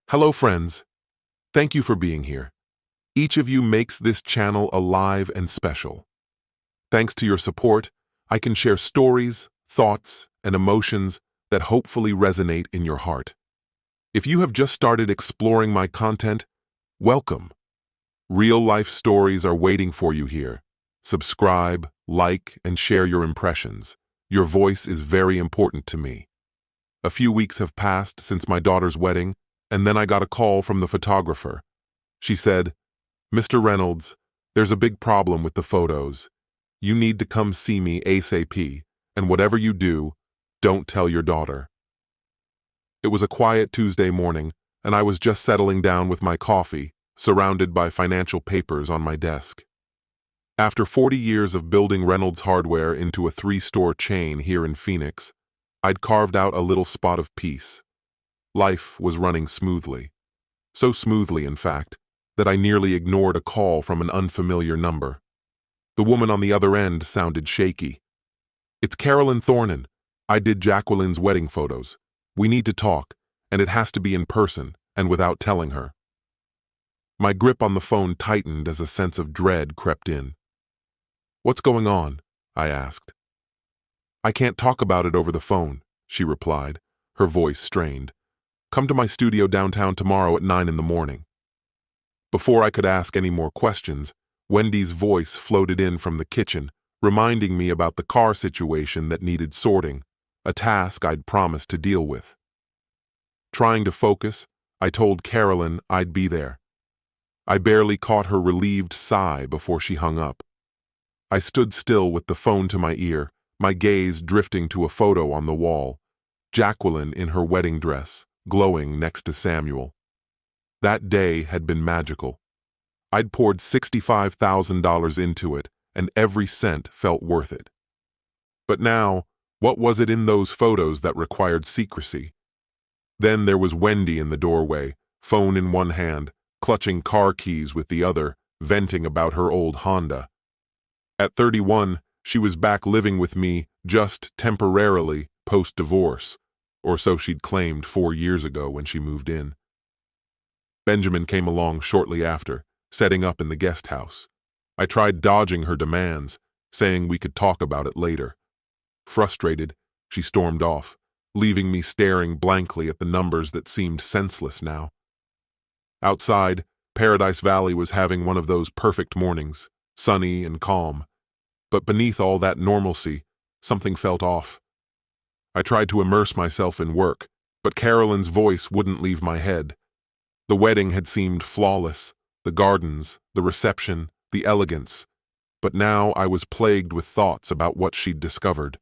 Hello, friends. Thank you for being here. Each of you makes this channel alive and special. Thanks to your support, I can share stories, thoughts, and emotions that hopefully resonate in your heart. If you have just started exploring my content, welcome. Real-life stories are waiting for you here. Subscribe, like, and share your impressions. Your voice is very important to me. A few weeks have passed since my daughter's wedding, and then I got a call from the photographer. She said, "Mr. Reynolds, there's a big problem with the photos. You need to come see me ASAP, and whatever you do, don't tell your daughter." It was a quiet Tuesday morning, and I was just settling down with my coffee, surrounded by financial papers on my desk. After 40 years of building Reynolds Hardware into a 3-store chain here in Phoenix, I'd carved out a little spot of peace. Life was running smoothly. So smoothly, in fact, that I nearly ignored a call from an unfamiliar number. The woman on the other end sounded shaky. "It's Carolyn Thornan. I did Jacqueline's wedding photos. We need to talk, and it has to be in person and without telling her." My grip on the phone tightened as a sense of dread crept in. "What's going on?" I asked. "I can't talk about it over the phone," she replied, her voice strained. "Come to my studio downtown tomorrow at 9 in the morning." Before I could ask any more questions, Wendy's voice floated in from the kitchen, reminding me about the car situation that needed sorting, a task I'd promised to deal with. Trying to focus, I told Carolyn I'd be there. I barely caught her relieved sigh before she hung up. I stood still with the phone to my ear, my gaze drifting to a photo on the wall, Jacqueline in her wedding dress, glowing next to Samuel. That day had been magical. I'd poured $65,000 into it, and every cent felt worth it. But now, what was it in those photos that required secrecy? Then there was Wendy in the doorway, phone in one hand, clutching car keys with the other, venting about her old Honda. At 31, she was back living with me, just temporarily, post-divorce, or so she'd claimed 4 years ago when she moved in. Benjamin came along shortly after, setting up in the guest house. I tried dodging her demands, saying we could talk about it later. Frustrated, she stormed off, leaving me staring blankly at the numbers that seemed senseless now. Outside, Paradise Valley was having one of those perfect mornings, sunny and calm. But beneath all that normalcy, something felt off. I tried to immerse myself in work, but Carolyn's voice wouldn't leave my head. The wedding had seemed flawless, the gardens, the reception, the elegance, but now I was plagued with thoughts about what she'd discovered.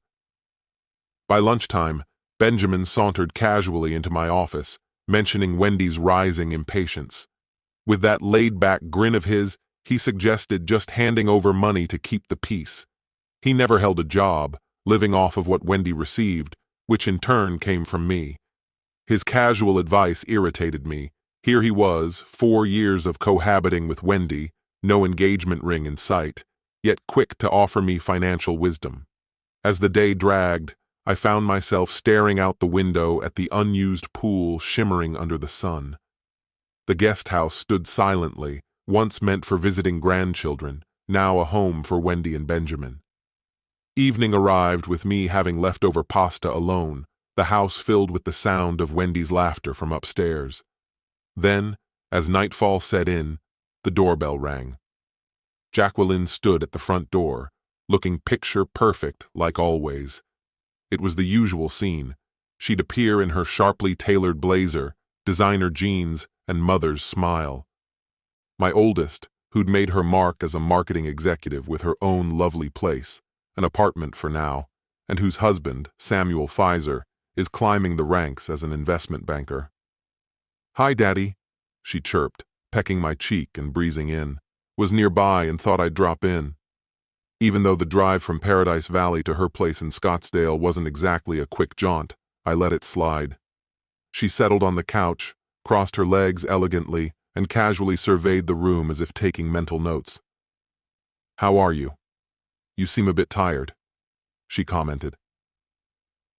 By lunchtime, Benjamin sauntered casually into my office, mentioning Wendy's rising impatience. With that laid-back grin of his, he suggested just handing over money to keep the peace. He never held a job, living off of what Wendy received, which in turn came from me. His casual advice irritated me. Here he was, 4 years of cohabiting with Wendy, no engagement ring in sight, yet quick to offer me financial wisdom. As the day dragged, I found myself staring out the window at the unused pool shimmering under the sun. The guest house stood silently, once meant for visiting grandchildren, now a home for Wendy and Benjamin. Evening arrived with me having leftover pasta alone, the house filled with the sound of Wendy's laughter from upstairs. Then, as nightfall set in, the doorbell rang. Jacqueline stood at the front door, looking picture-perfect like always. It was the usual scene. She'd appear in her sharply tailored blazer, designer jeans, and mother's smile. My oldest, who'd made her mark as a marketing executive with her own lovely place, an apartment for now, and whose husband, Samuel Pfizer, is climbing the ranks as an investment banker. "Hi, Daddy," she chirped, pecking my cheek and breezing in. Was nearby and thought I'd drop in. Even though the drive from Paradise Valley to her place in Scottsdale wasn't exactly a quick jaunt, I let it slide. She settled on the couch, crossed her legs elegantly, and casually surveyed the room as if taking mental notes. "How are you? You seem a bit tired," she commented.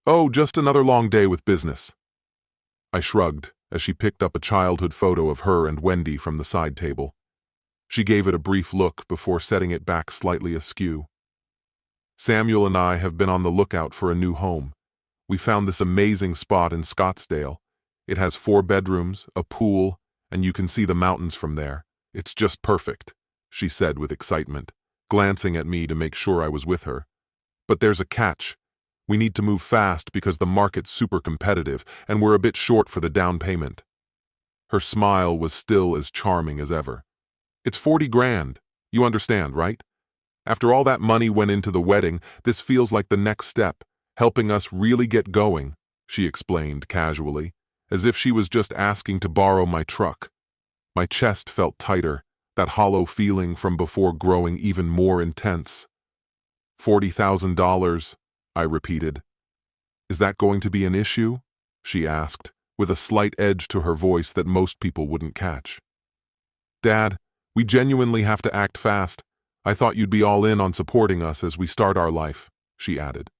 "Oh, just another long day with business." I shrugged, as she picked up a childhood photo of her and Wendy from the side table. She gave it a brief look before setting it back slightly askew. Samuel and I have been on the lookout for a new home. We found this amazing spot in Scottsdale. It has 4 bedrooms, a pool, and you can see the mountains from there. It's just perfect, she said with excitement, glancing at me to make sure I was with her. But there's a catch. We need to move fast because the market's super competitive and we're a bit short for the down payment. Her smile was still as charming as ever. It's 40 grand. You understand, right? After all that money went into the wedding, this feels like the next step, helping us really get going, she explained casually, as if she was just asking to borrow my truck. My chest felt tighter, that hollow feeling from before growing even more intense. $40,000, I repeated. Is that going to be an issue? She asked, with a slight edge to her voice that most people wouldn't catch. Dad, we genuinely have to act fast. I thought you'd be all in on supporting us as we start our life, she added.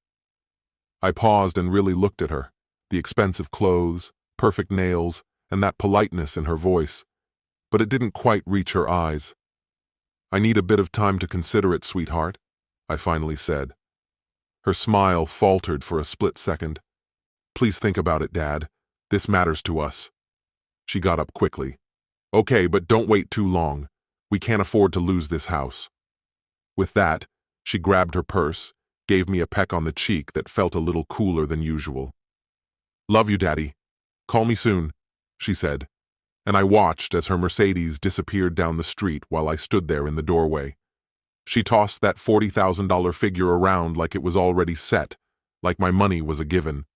I paused and really looked at her, the expensive clothes, perfect nails, and that politeness in her voice, but it didn't quite reach her eyes. I need a bit of time to consider it, sweetheart, I finally said. Her smile faltered for a split second. Please think about it, Dad. This matters to us. She got up quickly. Okay, but don't wait too long. We can't afford to lose this house. With that, she grabbed her purse, gave me a peck on the cheek that felt a little cooler than usual. Love you, Daddy. Call me soon, she said, and I watched as her Mercedes disappeared down the street while I stood there in the doorway. She tossed that $40,000 figure around like it was already set, like my money was a given.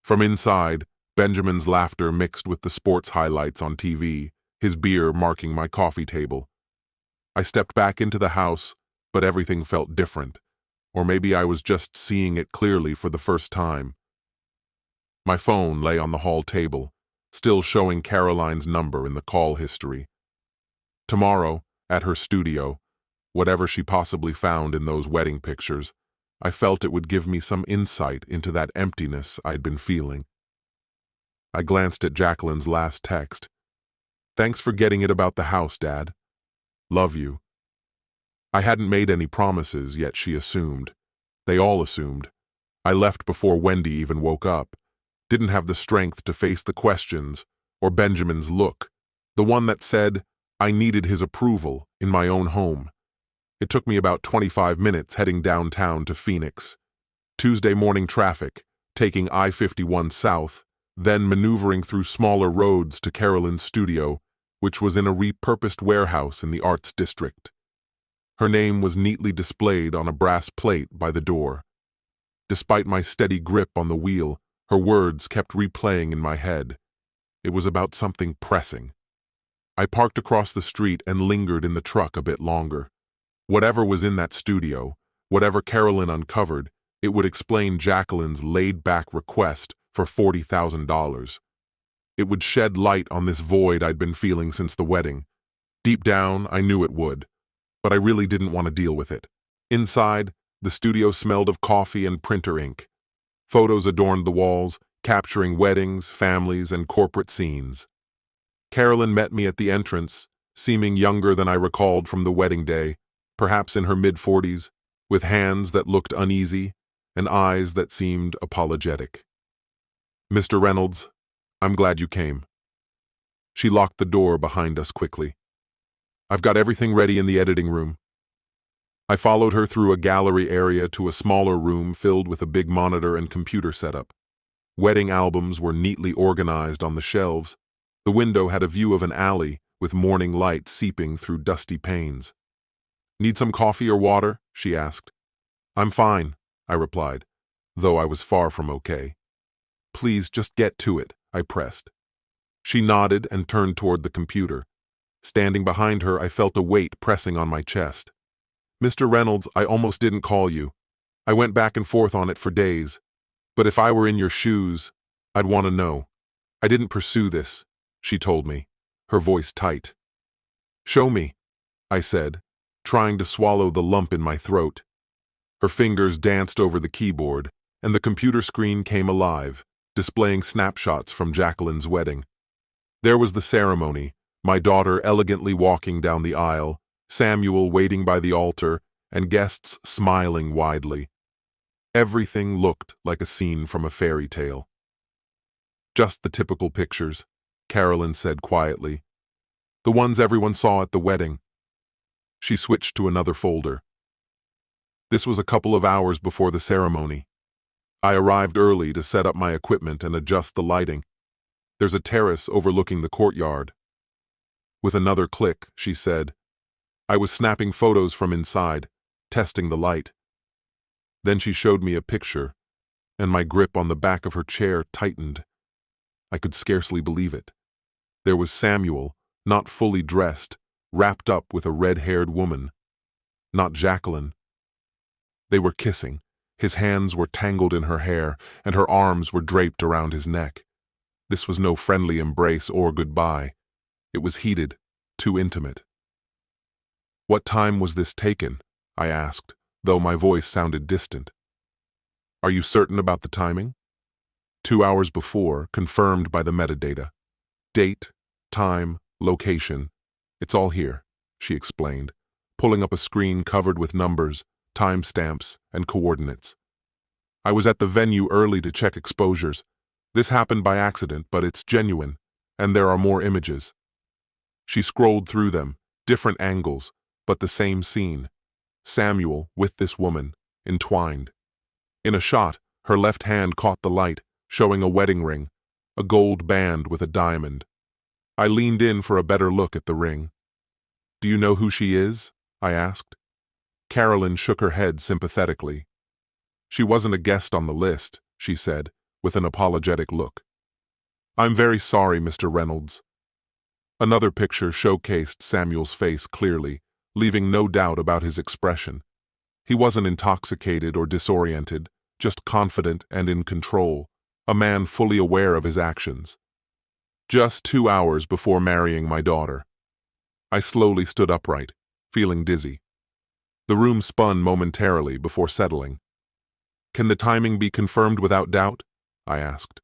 From inside, Benjamin's laughter mixed with the sports highlights on TV, his beer marking my coffee table. I stepped back into the house, but everything felt different, or maybe I was just seeing it clearly for the first time. My phone lay on the hall table, still showing Caroline's number in the call history. Tomorrow, at her studio, whatever she possibly found in those wedding pictures, I felt it would give me some insight into that emptiness I'd been feeling. I glanced at Jacqueline's last text. Thanks for getting it about the house, Dad. Love you. I hadn't made any promises, yet she assumed. They all assumed. I left before Wendy even woke up. Didn't have the strength to face the questions, or Benjamin's look, the one that said I needed his approval in my own home. It took me about 25 minutes heading downtown to Phoenix. Tuesday morning traffic, taking I-51 south, then maneuvering through smaller roads to Caroline's studio, which was in a repurposed warehouse in the Arts District. Her name was neatly displayed on a brass plate by the door. Despite my steady grip on the wheel, her words kept replaying in my head. It was about something pressing. I parked across the street and lingered in the truck a bit longer. Whatever was in that studio, whatever Caroline uncovered, it would explain Jacqueline's laid-back request for $40,000. It would shed light on this void I'd been feeling since the wedding. Deep down, I knew it would, but I really didn't want to deal with it. Inside, the studio smelled of coffee and printer ink. Photos adorned the walls, capturing weddings, families, and corporate scenes. Caroline met me at the entrance, seeming younger than I recalled from the wedding day, perhaps in her mid-40s, with hands that looked uneasy and eyes that seemed apologetic. Mr. Reynolds, I'm glad you came. She locked the door behind us quickly. I've got everything ready in the editing room. I followed her through a gallery area to a smaller room filled with a big monitor and computer setup. Wedding albums were neatly organized on the shelves. The window had a view of an alley with morning light seeping through dusty panes. Need some coffee or water? She asked. I'm fine, I replied, though I was far from okay. Please just get to it, I pressed. She nodded and turned toward the computer. Standing behind her, I felt a weight pressing on my chest. Mr. Reynolds, I almost didn't call you. I went back and forth on it for days. But if I were in your shoes, I'd want to know. I didn't pursue this, she told me, her voice tight. Show me, I said, trying to swallow the lump in my throat. Her fingers danced over the keyboard, and the computer screen came alive, displaying snapshots from Jacqueline's wedding. There was the ceremony, my daughter elegantly walking down the aisle, Samuel waiting by the altar, and guests smiling widely. Everything looked like a scene from a fairy tale. Just the typical pictures, Carolyn said quietly. The ones everyone saw at the wedding. She switched to another folder. This was a couple of hours before the ceremony. I arrived early to set up my equipment and adjust the lighting. There's a terrace overlooking the courtyard. With another click, she said. I was snapping photos from inside, testing the light. Then she showed me a picture, and my grip on the back of her chair tightened. I could scarcely believe it. There was Samuel, not fully dressed, wrapped up with a red-haired woman. Not Jacqueline. They were kissing. His hands were tangled in her hair, and her arms were draped around his neck. This was no friendly embrace or goodbye. It was heated, too intimate. What time was this taken? I asked, though my voice sounded distant. Are you certain about the timing? 2 hours before, confirmed by the metadata. Date, time, location. It's all here, she explained, pulling up a screen covered with numbers, timestamps, and coordinates. I was at the venue early to check exposures. This happened by accident, but it's genuine, and there are more images. She scrolled through them, different angles, but the same scene. Samuel with this woman, entwined. In a shot, her left hand caught the light, showing a wedding ring, a gold band with a diamond. I leaned in for a better look at the ring. Do you know who she is? I asked. Carolyn shook her head sympathetically. She wasn't a guest on the list, she said, with an apologetic look. I'm very sorry, Mr. Reynolds. Another picture showcased Samuel's face clearly, leaving no doubt about his expression. He wasn't intoxicated or disoriented, just confident and in control, a man fully aware of his actions. Just 2 hours before marrying my daughter. I slowly stood upright, feeling dizzy. The room spun momentarily before settling. Can the timing be confirmed without doubt? I asked.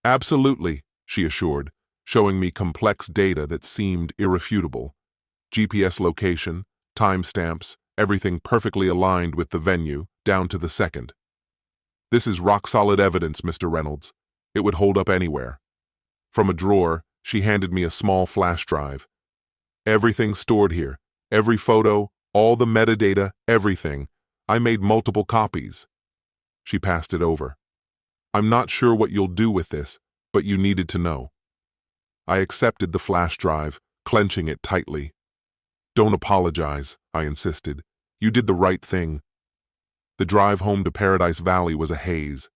Absolutely, she assured, showing me complex data that seemed irrefutable. GPS location, timestamps, everything perfectly aligned with the venue, down to the second. This is rock-solid evidence, Mr. Reynolds. It would hold up anywhere. From a drawer, she handed me a small flash drive. Everything stored here, every photo, all the metadata, everything. I made multiple copies. She passed it over. I'm not sure what you'll do with this, but you needed to know. I accepted the flash drive, clenching it tightly. Don't apologize, I insisted. You did the right thing. The drive home to Paradise Valley was a haze.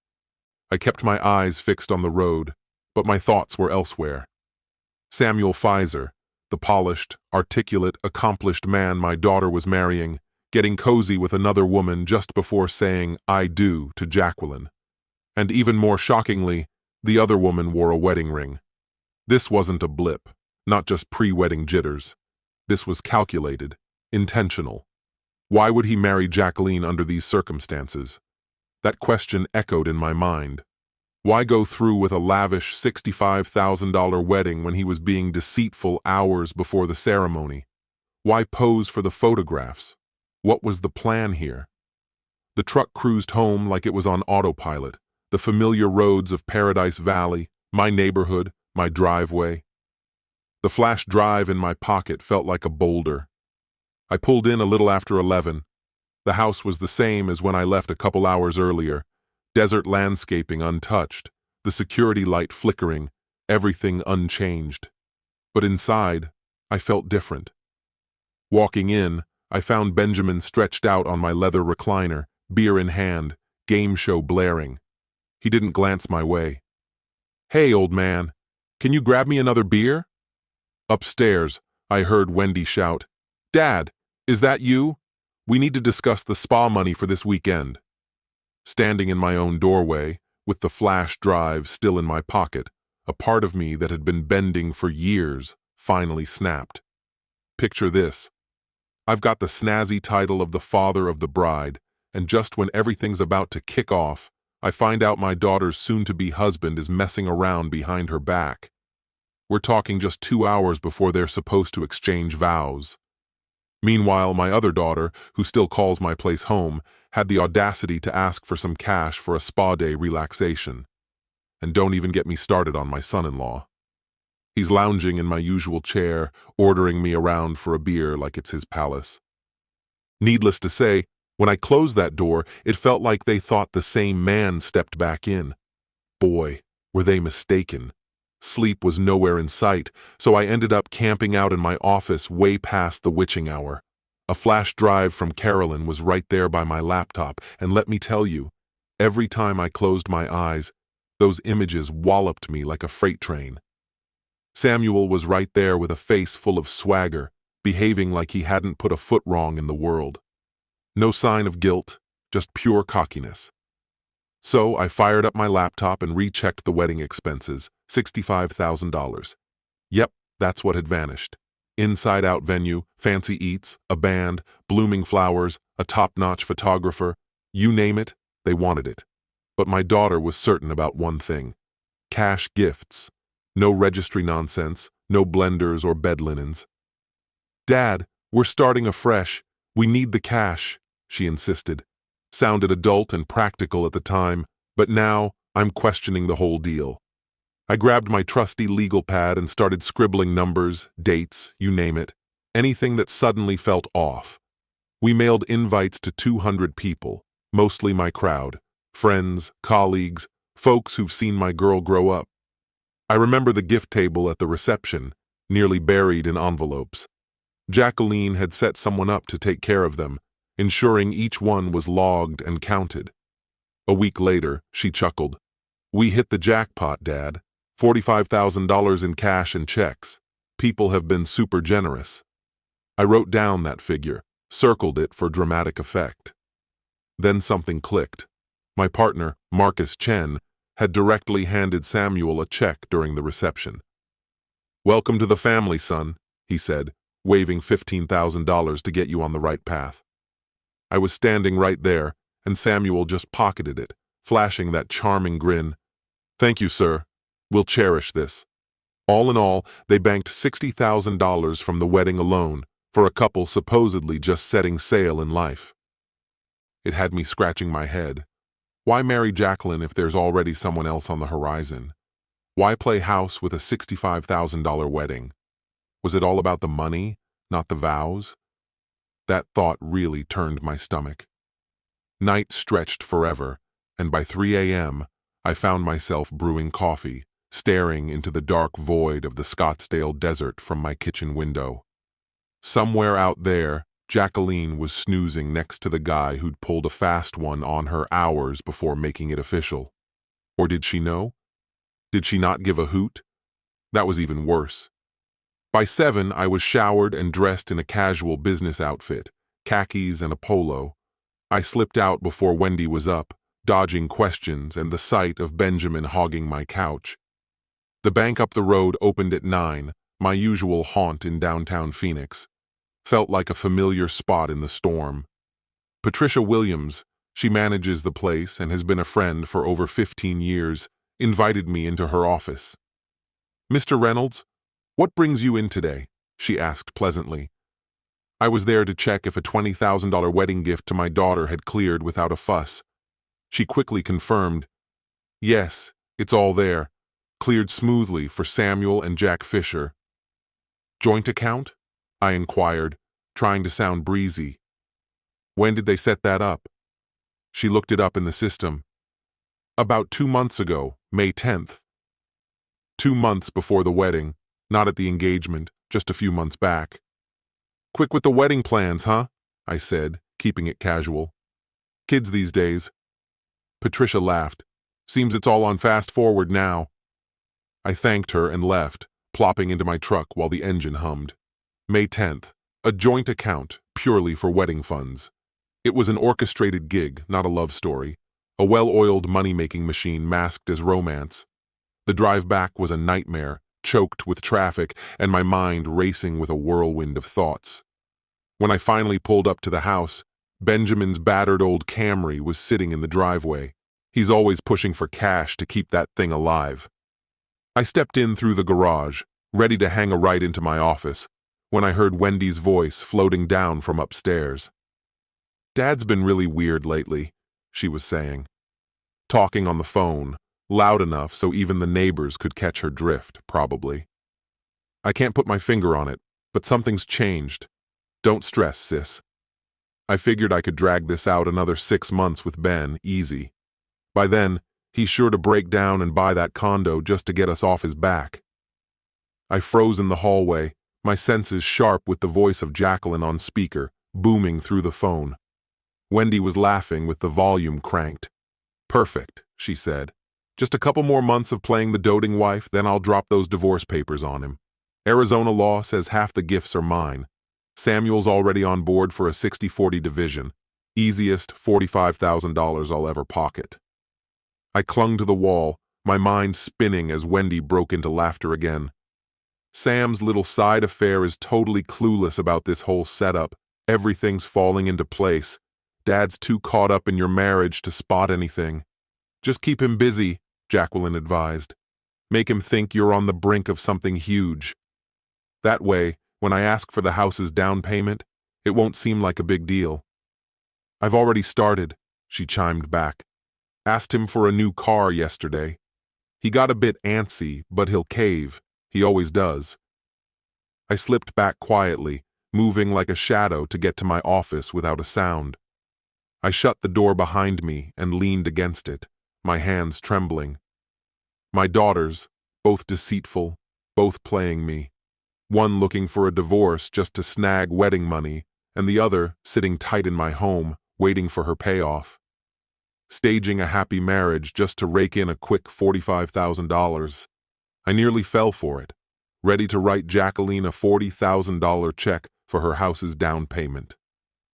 I kept my eyes fixed on the road, but my thoughts were elsewhere. Samuel Pfizer, the polished, articulate, accomplished man my daughter was marrying, getting cozy with another woman just before saying "I do" to Jacqueline. And even more shockingly, the other woman wore a wedding ring. This wasn't a blip, not just pre-wedding jitters. This was calculated, intentional. Why would he marry Jacqueline under these circumstances? That question echoed in my mind. Why go through with a lavish $65,000 wedding when he was being deceitful hours before the ceremony? Why pose for the photographs? What was the plan here? The truck cruised home like it was on autopilot, the familiar roads of Paradise Valley, my neighborhood, my driveway. The flash drive in my pocket felt like a boulder. I pulled in a little after 11. The house was the same as when I left a couple hours earlier. Desert landscaping untouched, the security light flickering, everything unchanged. But inside, I felt different. Walking in, I found Benjamin stretched out on my leather recliner, beer in hand, game show blaring. He didn't glance my way. Hey, old man, can you grab me another beer? Upstairs, I heard Wendy shout, Dad, is that you? We need to discuss the spa money for this weekend. Standing in my own doorway, with the flash drive still in my pocket, a part of me that had been bending for years finally snapped. Picture this. I've got the snazzy title of the father of the bride, and just when everything's about to kick off, I find out my daughter's soon-to-be husband is messing around behind her back. We're talking just 2 hours before they're supposed to exchange vows. Meanwhile, my other daughter, who still calls my place home, had the audacity to ask for some cash for a spa day relaxation. And don't even get me started on my son-in-law. He's lounging in my usual chair, ordering me around for a beer like it's his palace. Needless to say, when I closed that door, it felt like they thought the same man stepped back in. Boy, were they mistaken. Sleep was nowhere in sight, so I ended up camping out in my office way past the witching hour. A flash drive from Carolyn was right there by my laptop, and let me tell you, every time I closed my eyes, those images walloped me like a freight train. Samuel was right there with a face full of swagger, behaving like he hadn't put a foot wrong in the world. No sign of guilt, just pure cockiness. So I fired up my laptop and rechecked the wedding expenses, $65,000. Yep, that's what had vanished. Inside-out venue, fancy eats, a band, blooming flowers, a top-notch photographer, you name it, they wanted it. But my daughter was certain about one thing: cash gifts. No registry nonsense, no blenders or bed linens. "Dad, we're starting afresh. We need the cash," she insisted. Sounded adult and practical at the time, but now I'm questioning the whole deal. I grabbed my trusty legal pad and started scribbling numbers, dates, you name it, anything that suddenly felt off. We mailed invites to 200 people, mostly my crowd, friends, colleagues, folks who've seen my girl grow up. I remember the gift table at the reception, nearly buried in envelopes. Jacqueline had set someone up to take care of them, ensuring each one was logged and counted. A week later, she chuckled. "We hit the jackpot, Dad. $45,000 in cash and checks. People have been super generous." I wrote down that figure, circled it for dramatic effect. Then something clicked. My partner, Marcus Chen, had directly handed Samuel a check during the reception. "Welcome to the family, son," he said, waving $15,000 to get you on the right path. I was standing right there, and Samuel just pocketed it, flashing that charming grin. "Thank you, sir. We'll cherish this." All in all, they banked $60,000 from the wedding alone, for a couple supposedly just setting sail in life. It had me scratching my head. Why marry Jacqueline if there's already someone else on the horizon? Why play house with a $65,000 wedding? Was it all about the money, not the vows? That thought really turned my stomach. Night stretched forever, and by 3 a.m., I found myself brewing coffee, staring into the dark void of the Scottsdale desert from my kitchen window. Somewhere out there, Jacqueline was snoozing next to the guy who'd pulled a fast one on her hours before making it official. Or did she know? Did she not give a hoot? That was even worse. By 7, I was showered and dressed in a casual business outfit, khakis and a polo. I slipped out before Wendy was up, dodging questions and the sight of Benjamin hogging my couch. The bank up the road opened at 9, my usual haunt in downtown Phoenix. Felt like a familiar spot in the storm. Patricia Williams, she manages the place and has been a friend for over 15 years, invited me into her office. "Mr. Reynolds, what brings you in today?" she asked pleasantly. I was there to check if a $20,000 wedding gift to my daughter had cleared without a fuss. She quickly confirmed, "Yes, it's all there. Cleared smoothly for Samuel and Jack Fisher." "Joint account?" I inquired, trying to sound breezy. "When did they set that up?" She looked it up in the system. "About 2 months ago, May 10th. 2 months before the wedding, not at the engagement, just a few months back." "Quick with the wedding plans, huh?" I said, keeping it casual. "Kids these days." Patricia laughed. "Seems it's all on fast forward now." I thanked her and left, plopping into my truck while the engine hummed. May 10th, a joint account, purely for wedding funds. It was an orchestrated gig, not a love story. A well-oiled money-making machine masked as romance. The drive back was a nightmare, choked with traffic, and my mind racing with a whirlwind of thoughts. When I finally pulled up to the house, Benjamin's battered old Camry was sitting in the driveway. He's always pushing for cash to keep that thing alive. I stepped in through the garage, ready to hang a right into my office, when I heard Wendy's voice floating down from upstairs. "Dad's been really weird lately," she was saying, talking on the phone, loud enough so even the neighbors could catch her drift, probably. "I can't put my finger on it, but something's changed. Don't stress, sis. I figured I could drag this out another 6 months with Ben, easy. By then, he's sure to break down and buy that condo just to get us off his back." I froze in the hallway, my senses sharp with the voice of Jacqueline on speaker, booming through the phone. Wendy was laughing with the volume cranked. "Perfect," she said. "Just a couple more months of playing the doting wife, then I'll drop those divorce papers on him. Arizona law says half the gifts are mine. Samuel's already on board for a 60-40 division. Easiest $45,000 I'll ever pocket." I clung to the wall, my mind spinning as Wendy broke into laughter again. "Sam's little side affair is totally clueless about this whole setup. Everything's falling into place. Dad's too caught up in your marriage to spot anything. Just keep him busy," Jacqueline advised. "Make him think you're on the brink of something huge. That way, when I ask for the house's down payment, it won't seem like a big deal." "I've already started," she chimed back. "Asked him for a new car yesterday. He got a bit antsy, but he'll cave. He always does." I slipped back quietly, moving like a shadow to get to my office without a sound. I shut the door behind me and leaned against it, my hands trembling. My daughters, both deceitful, both playing me. One looking for a divorce just to snag wedding money, and the other sitting tight in my home, waiting for her payoff. Staging a happy marriage just to rake in a quick $45,000. I nearly fell for it, ready to write Jacqueline a $40,000 check for her house's down payment.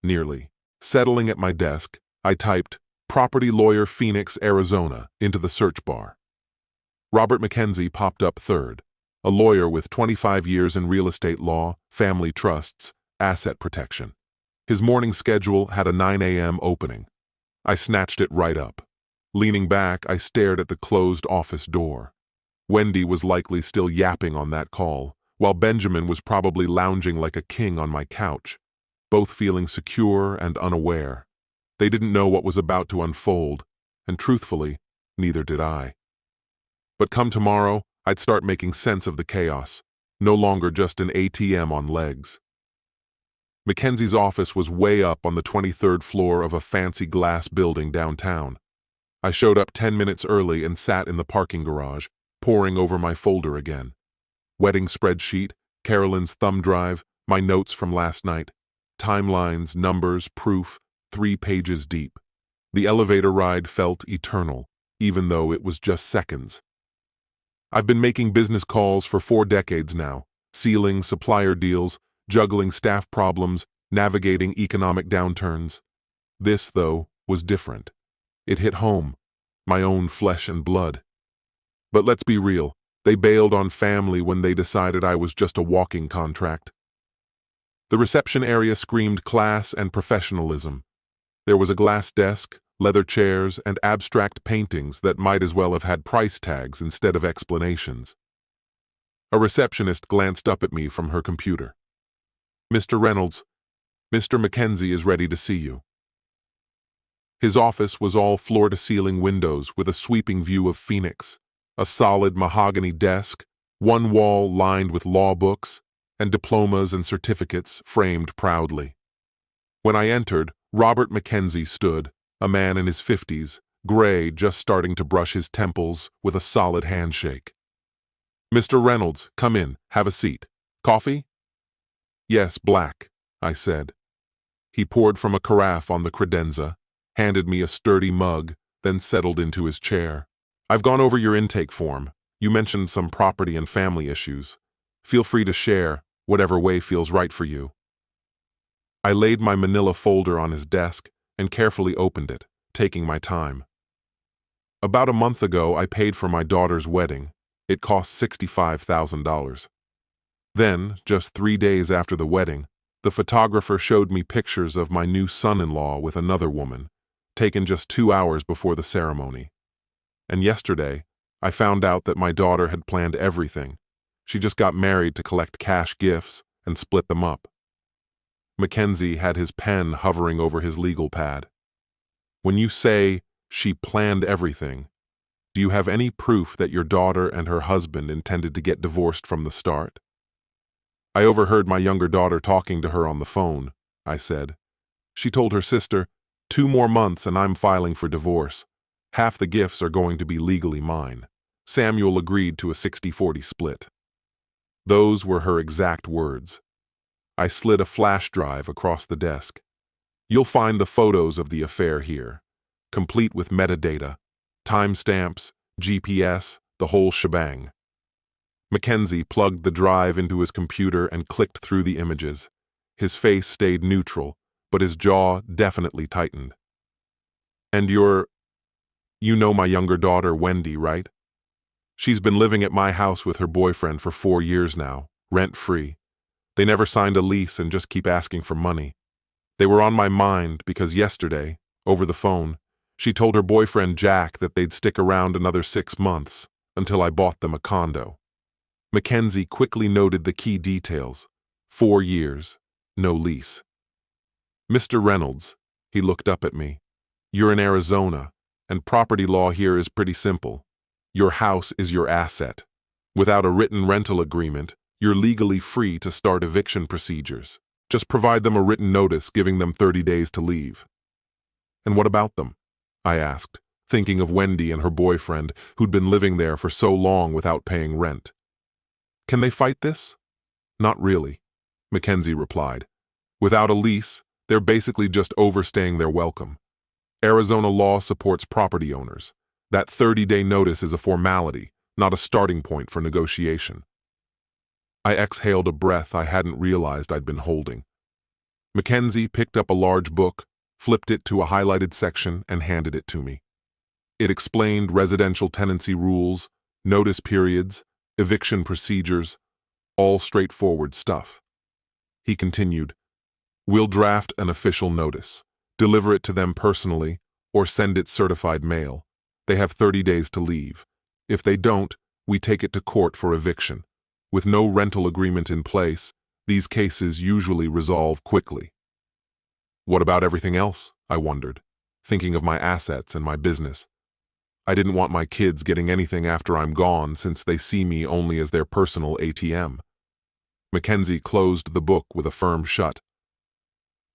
Nearly. Settling at my desk, I typed, "Property Lawyer Phoenix, Arizona," into the search bar. Robert Mackenzie popped up third, a lawyer with 25 years in real estate law, family trusts, asset protection. His morning schedule had a 9 a.m. opening. I snatched it right up. Leaning back, I stared at the closed office door. Wendy was likely still yapping on that call, while Benjamin was probably lounging like a king on my couch, both feeling secure and unaware. They didn't know what was about to unfold, and truthfully, neither did I. But come tomorrow, I'd start making sense of the chaos, no longer just an ATM on legs. Mackenzie's office was way up on the 23rd floor of a fancy glass building downtown. I showed up 10 minutes early and sat in the parking garage, poring over my folder again. Wedding spreadsheet, Carolyn's thumb drive, my notes from last night. Timelines, numbers, proof, 3 pages deep. The elevator ride felt eternal, even though it was just seconds. I've been making business calls for 4 decades now, sealing supplier deals, juggling staff problems, navigating economic downturns. This, though, was different. It hit home, my own flesh and blood. But let's be real, they bailed on family when they decided I was just a walking contract. The reception area screamed class and professionalism. There was a glass desk, leather chairs, and abstract paintings that might as well have had price tags instead of explanations. A receptionist glanced up at me from her computer. "Mr. Reynolds, Mr. Mackenzie is ready to see you." His office was all floor-to-ceiling windows with a sweeping view of Phoenix, a solid mahogany desk, one wall lined with law books, and diplomas and certificates framed proudly. When I entered, Robert Mackenzie stood, a man in his 50s, gray just starting to brush his temples with a solid handshake. "Mr. Reynolds, come in, have a seat. Coffee?" "Yes, black," I said. He poured from a carafe on the credenza, handed me a sturdy mug, then settled into his chair. "I've gone over your intake form. You mentioned some property and family issues. Feel free to share, whatever way feels right for you." I laid my manila folder on his desk and carefully opened it, taking my time. About a month ago, I paid for my daughter's wedding. It cost $65,000. Then, just 3 days after the wedding, the photographer showed me pictures of my new son-in-law with another woman, taken just 2 hours before the ceremony. And yesterday, I found out that my daughter had planned everything. She just got married to collect cash gifts and split them up. Mackenzie had his pen hovering over his legal pad. When you say she planned everything, do you have any proof that your daughter and her husband intended to get divorced from the start? I overheard my younger daughter talking to her on the phone, I said. She told her sister, 2 more months and I'm filing for divorce. Half the gifts are going to be legally mine. Samuel agreed to a 60-40 split. Those were her exact words. I slid a flash drive across the desk. You'll find the photos of the affair here, complete with metadata, timestamps, GPS, the whole shebang. Mackenzie plugged the drive into his computer and clicked through the images. His face stayed neutral, but his jaw definitely tightened. And you know my younger daughter, Wendy, right? She's been living at my house with her boyfriend for 4 years now, rent-free. They never signed a lease and just keep asking for money. They were on my mind because yesterday, over the phone, she told her boyfriend Jack that they'd stick around another 6 months until I bought them a condo. Mackenzie quickly noted the key details. 4 years, no lease. Mr. Reynolds, he looked up at me. You're in Arizona, and property law here is pretty simple. Your house is your asset. Without a written rental agreement, you're legally free to start eviction procedures. Just provide them a written notice giving them 30 days to leave. And what about them? I asked, thinking of Wendy and her boyfriend who'd been living there for so long without paying rent. Can they fight this? Not really, Mackenzie replied. Without a lease, they're basically just overstaying their welcome. Arizona law supports property owners. That 30-day notice is a formality, not a starting point for negotiation. I exhaled a breath I hadn't realized I'd been holding. Mackenzie picked up a large book, flipped it to a highlighted section, and handed it to me. It explained residential tenancy rules, notice periods, eviction procedures, all straightforward stuff. He continued, We'll draft an official notice, deliver it to them personally, or send it certified mail. They have 30 days to leave. If they don't, we take it to court for eviction. With no rental agreement in place, these cases usually resolve quickly. What about everything else? I wondered, thinking of my assets and my business. I didn't want my kids getting anything after I'm gone since they see me only as their personal ATM. Mackenzie closed the book with a firm shut.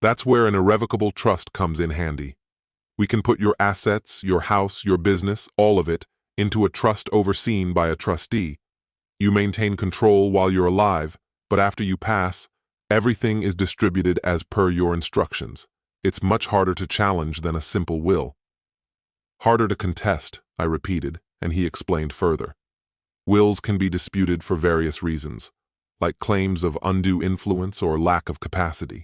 That's where an irrevocable trust comes in handy. We can put your assets, your house, your business, all of it, into a trust overseen by a trustee. You maintain control while you're alive, but after you pass, everything is distributed as per your instructions. It's much harder to challenge than a simple will. Harder to contest, I repeated, and he explained further. Wills can be disputed for various reasons, like claims of undue influence or lack of capacity.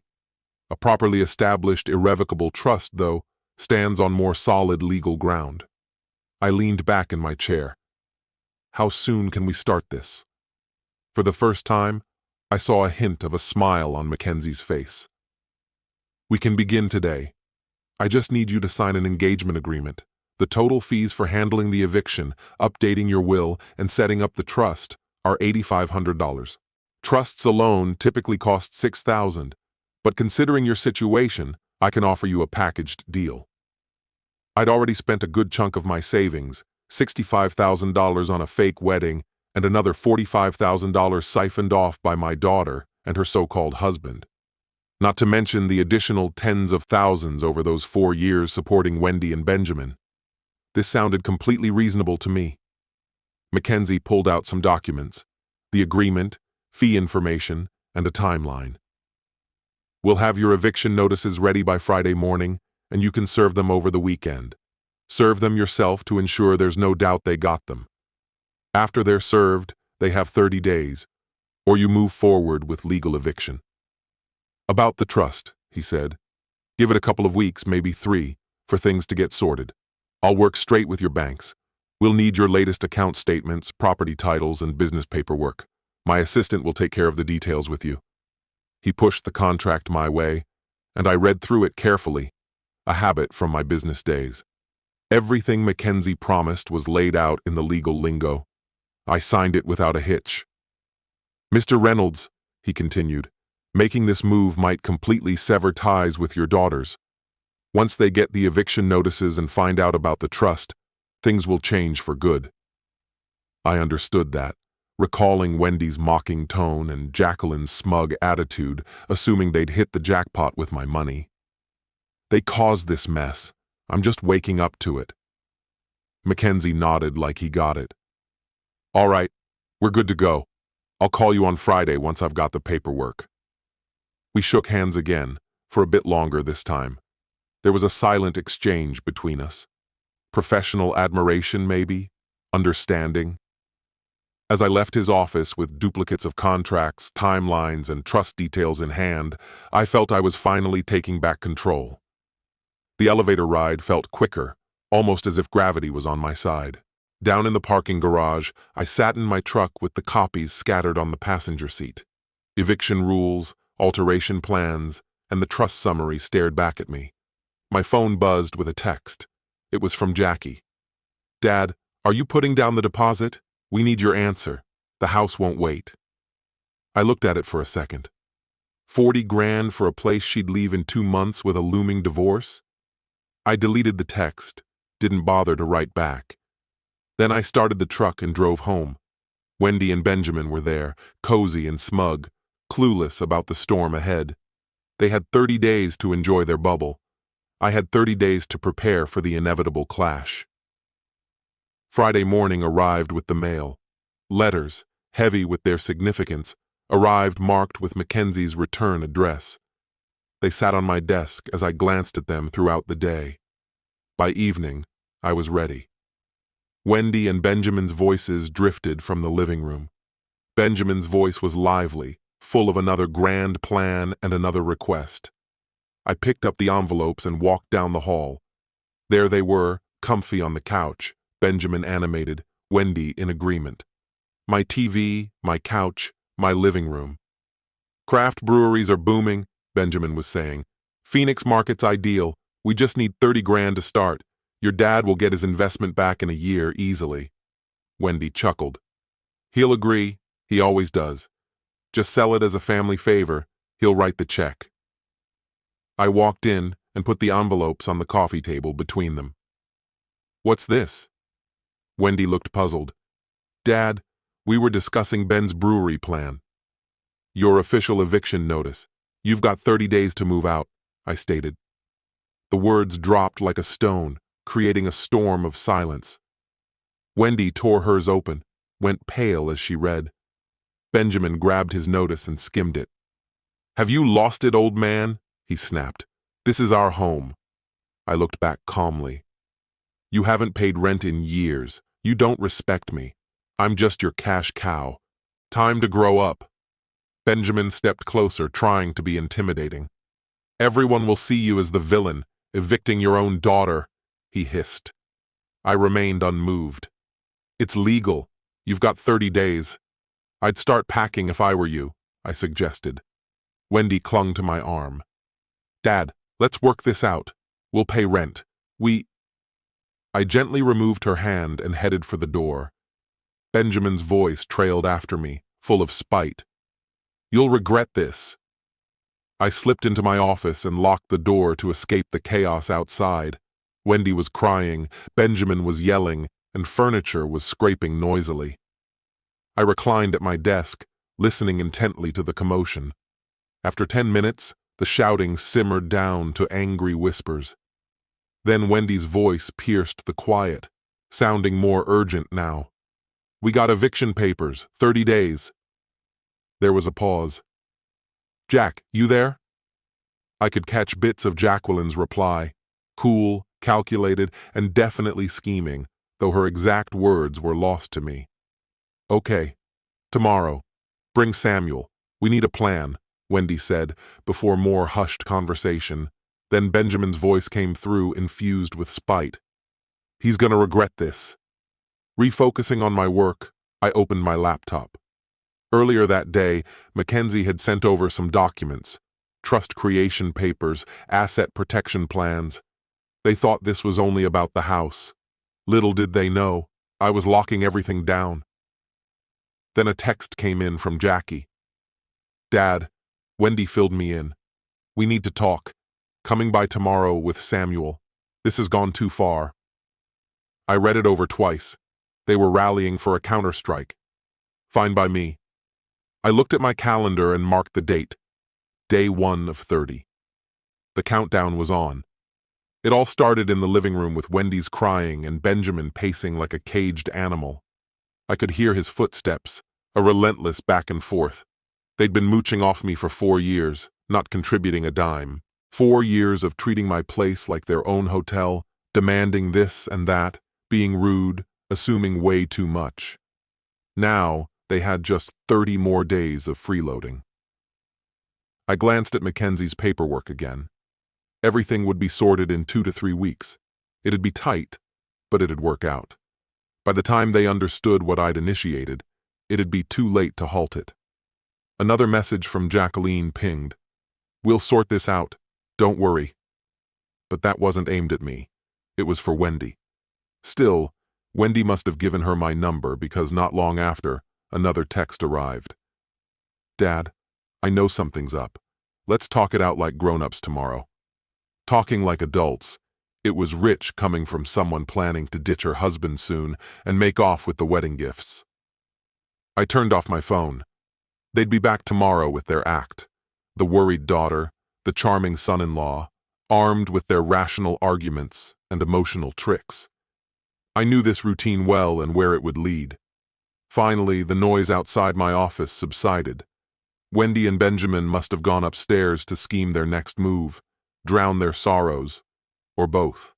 A properly established irrevocable trust, though, stands on more solid legal ground. I leaned back in my chair. How soon can we start this? For the first time, I saw a hint of a smile on Mackenzie's face. We can begin today. I just need you to sign an engagement agreement. The total fees for handling the eviction, updating your will, and setting up the trust are $8,500. Trusts alone typically cost $6,000, but considering your situation, I can offer you a packaged deal. I'd already spent a good chunk of my savings, $65,000 on a fake wedding, and another $45,000 siphoned off by my daughter and her so-called husband. Not to mention the additional tens of thousands over those 4 years supporting Wendy and Benjamin. This sounded completely reasonable to me. Mackenzie pulled out some documents, the agreement, fee information, and a timeline. We'll have your eviction notices ready by Friday morning, and you can serve them over the weekend. Serve them yourself to ensure there's no doubt they got them. After they're served, they have 30 days, or you move forward with legal eviction. About the trust, he said. Give it a couple of weeks, maybe 3, for things to get sorted. I'll work straight with your banks. We'll need your latest account statements, property titles, and business paperwork. My assistant will take care of the details with you. He pushed the contract my way, and I read through it carefully, a habit from my business days. Everything Mackenzie promised was laid out in the legal lingo. I signed it without a hitch. Mr. Reynolds, he continued, making this move might completely sever ties with your daughters. Once they get the eviction notices and find out about the trust, things will change for good. I understood that, recalling Wendy's mocking tone and Jacqueline's smug attitude, assuming they'd hit the jackpot with my money. They caused this mess. I'm just waking up to it. Mackenzie nodded like he got it. All right, we're good to go. I'll call you on Friday once I've got the paperwork. We shook hands again, for a bit longer this time. There was a silent exchange between us. Professional admiration, maybe? Understanding? As I left his office with duplicates of contracts, timelines, and trust details in hand, I felt I was finally taking back control. The elevator ride felt quicker, almost as if gravity was on my side. Down in the parking garage, I sat in my truck with the copies scattered on the passenger seat. Eviction rules, alteration plans, and the trust summary stared back at me. My phone buzzed with a text. It was from Jackie. Dad, are you putting down the deposit? We need your answer. The house won't wait. I looked at it for a second. 40 grand for a place she'd leave in 2 months with a looming divorce? I deleted the text, didn't bother to write back. Then I started the truck and drove home. Wendy and Benjamin were there, cozy and smug, clueless about the storm ahead. They had 30 days to enjoy their bubble. I had 30 days to prepare for the inevitable clash. Friday morning arrived with the mail. Letters, heavy with their significance, arrived marked with Mackenzie's return address. They sat on my desk as I glanced at them throughout the day. By evening, I was ready. Wendy and Benjamin's voices drifted from the living room. Benjamin's voice was lively, full of another grand plan and another request. I picked up the envelopes and walked down the hall. There they were, comfy on the couch, Benjamin animated, Wendy in agreement. My TV, my couch, my living room. Craft breweries are booming, Benjamin was saying. Phoenix market's ideal. We just need 30 grand to start. Your dad will get his investment back in a year easily. Wendy chuckled. He'll agree. He always does. Just sell it as a family favor. He'll write the check. I walked in and put the envelopes on the coffee table between them. What's this? Wendy looked puzzled. Dad, we were discussing Ben's brewery plan. Your official eviction notice. You've got 30 days to move out, I stated. The words dropped like a stone, creating a storm of silence. Wendy tore hers open, went pale as she read. Benjamin grabbed his notice and skimmed it. Have you lost it, old man? He snapped. This is our home. I looked back calmly. You haven't paid rent in years. You don't respect me. I'm just your cash cow. Time to grow up. Benjamin stepped closer, trying to be intimidating. Everyone will see you as the villain, evicting your own daughter, he hissed. I remained unmoved. It's legal. You've got 30 days. I'd start packing if I were you, I suggested. Wendy clung to my arm. Dad, let's work this out. We'll pay rent. I gently removed her hand and headed for the door. Benjamin's voice trailed after me, full of spite. You'll regret this. I slipped into my office and locked the door to escape the chaos outside. Wendy was crying, Benjamin was yelling, and furniture was scraping noisily. I reclined at my desk, listening intently to the commotion. After 10 minutes, the shouting simmered down to angry whispers. Then Wendy's voice pierced the quiet, sounding more urgent now. We got eviction papers, 30 days. There was a pause. Jack, you there? I could catch bits of Jacqueline's reply, cool, calculated, and definitely scheming, though her exact words were lost to me. Okay, tomorrow. Bring Samuel. We need a plan, Wendy said, before more hushed conversation. Then Benjamin's voice came through, infused with spite. He's gonna regret this. Refocusing on my work, I opened my laptop. Earlier that day, Mackenzie had sent over some documents, trust creation papers, asset protection plans. They thought this was only about the house. Little did they know, I was locking everything down. Then a text came in from Jackie. Dad, Wendy filled me in. We need to talk. Coming by tomorrow with Samuel. This has gone too far. I read it over twice. They were rallying for a counterstrike. Fine by me. I looked at my calendar and marked the date. Day 1 of 30. The countdown was on. It all started in the living room with Wendy's crying and Benjamin pacing like a caged animal. I could hear his footsteps, a relentless back and forth. They'd been mooching off me for 4 years, not contributing a dime. 4 years of treating my place like their own hotel, demanding this and that, being rude, assuming way too much. Now, they had just 30 more days of freeloading. I glanced at Mackenzie's paperwork again. Everything would be sorted in 2 to 3 weeks. It'd be tight, but it'd work out. By the time they understood what I'd initiated, it'd be too late to halt it. Another message from Jacqueline pinged. We'll sort this out. Don't worry. But that wasn't aimed at me. It was for Wendy. Still, Wendy must have given her my number because not long after, another text arrived. Dad, I know something's up. Let's talk it out like grown-ups tomorrow. Talking like adults, it was rich coming from someone planning to ditch her husband soon and make off with the wedding gifts. I turned off my phone. They'd be back tomorrow with their act. The worried daughter, the charming son-in-law, armed with their rational arguments and emotional tricks. I knew this routine well and where it would lead. Finally, the noise outside my office subsided. Wendy and Benjamin must have gone upstairs to scheme their next move, drown their sorrows, or both.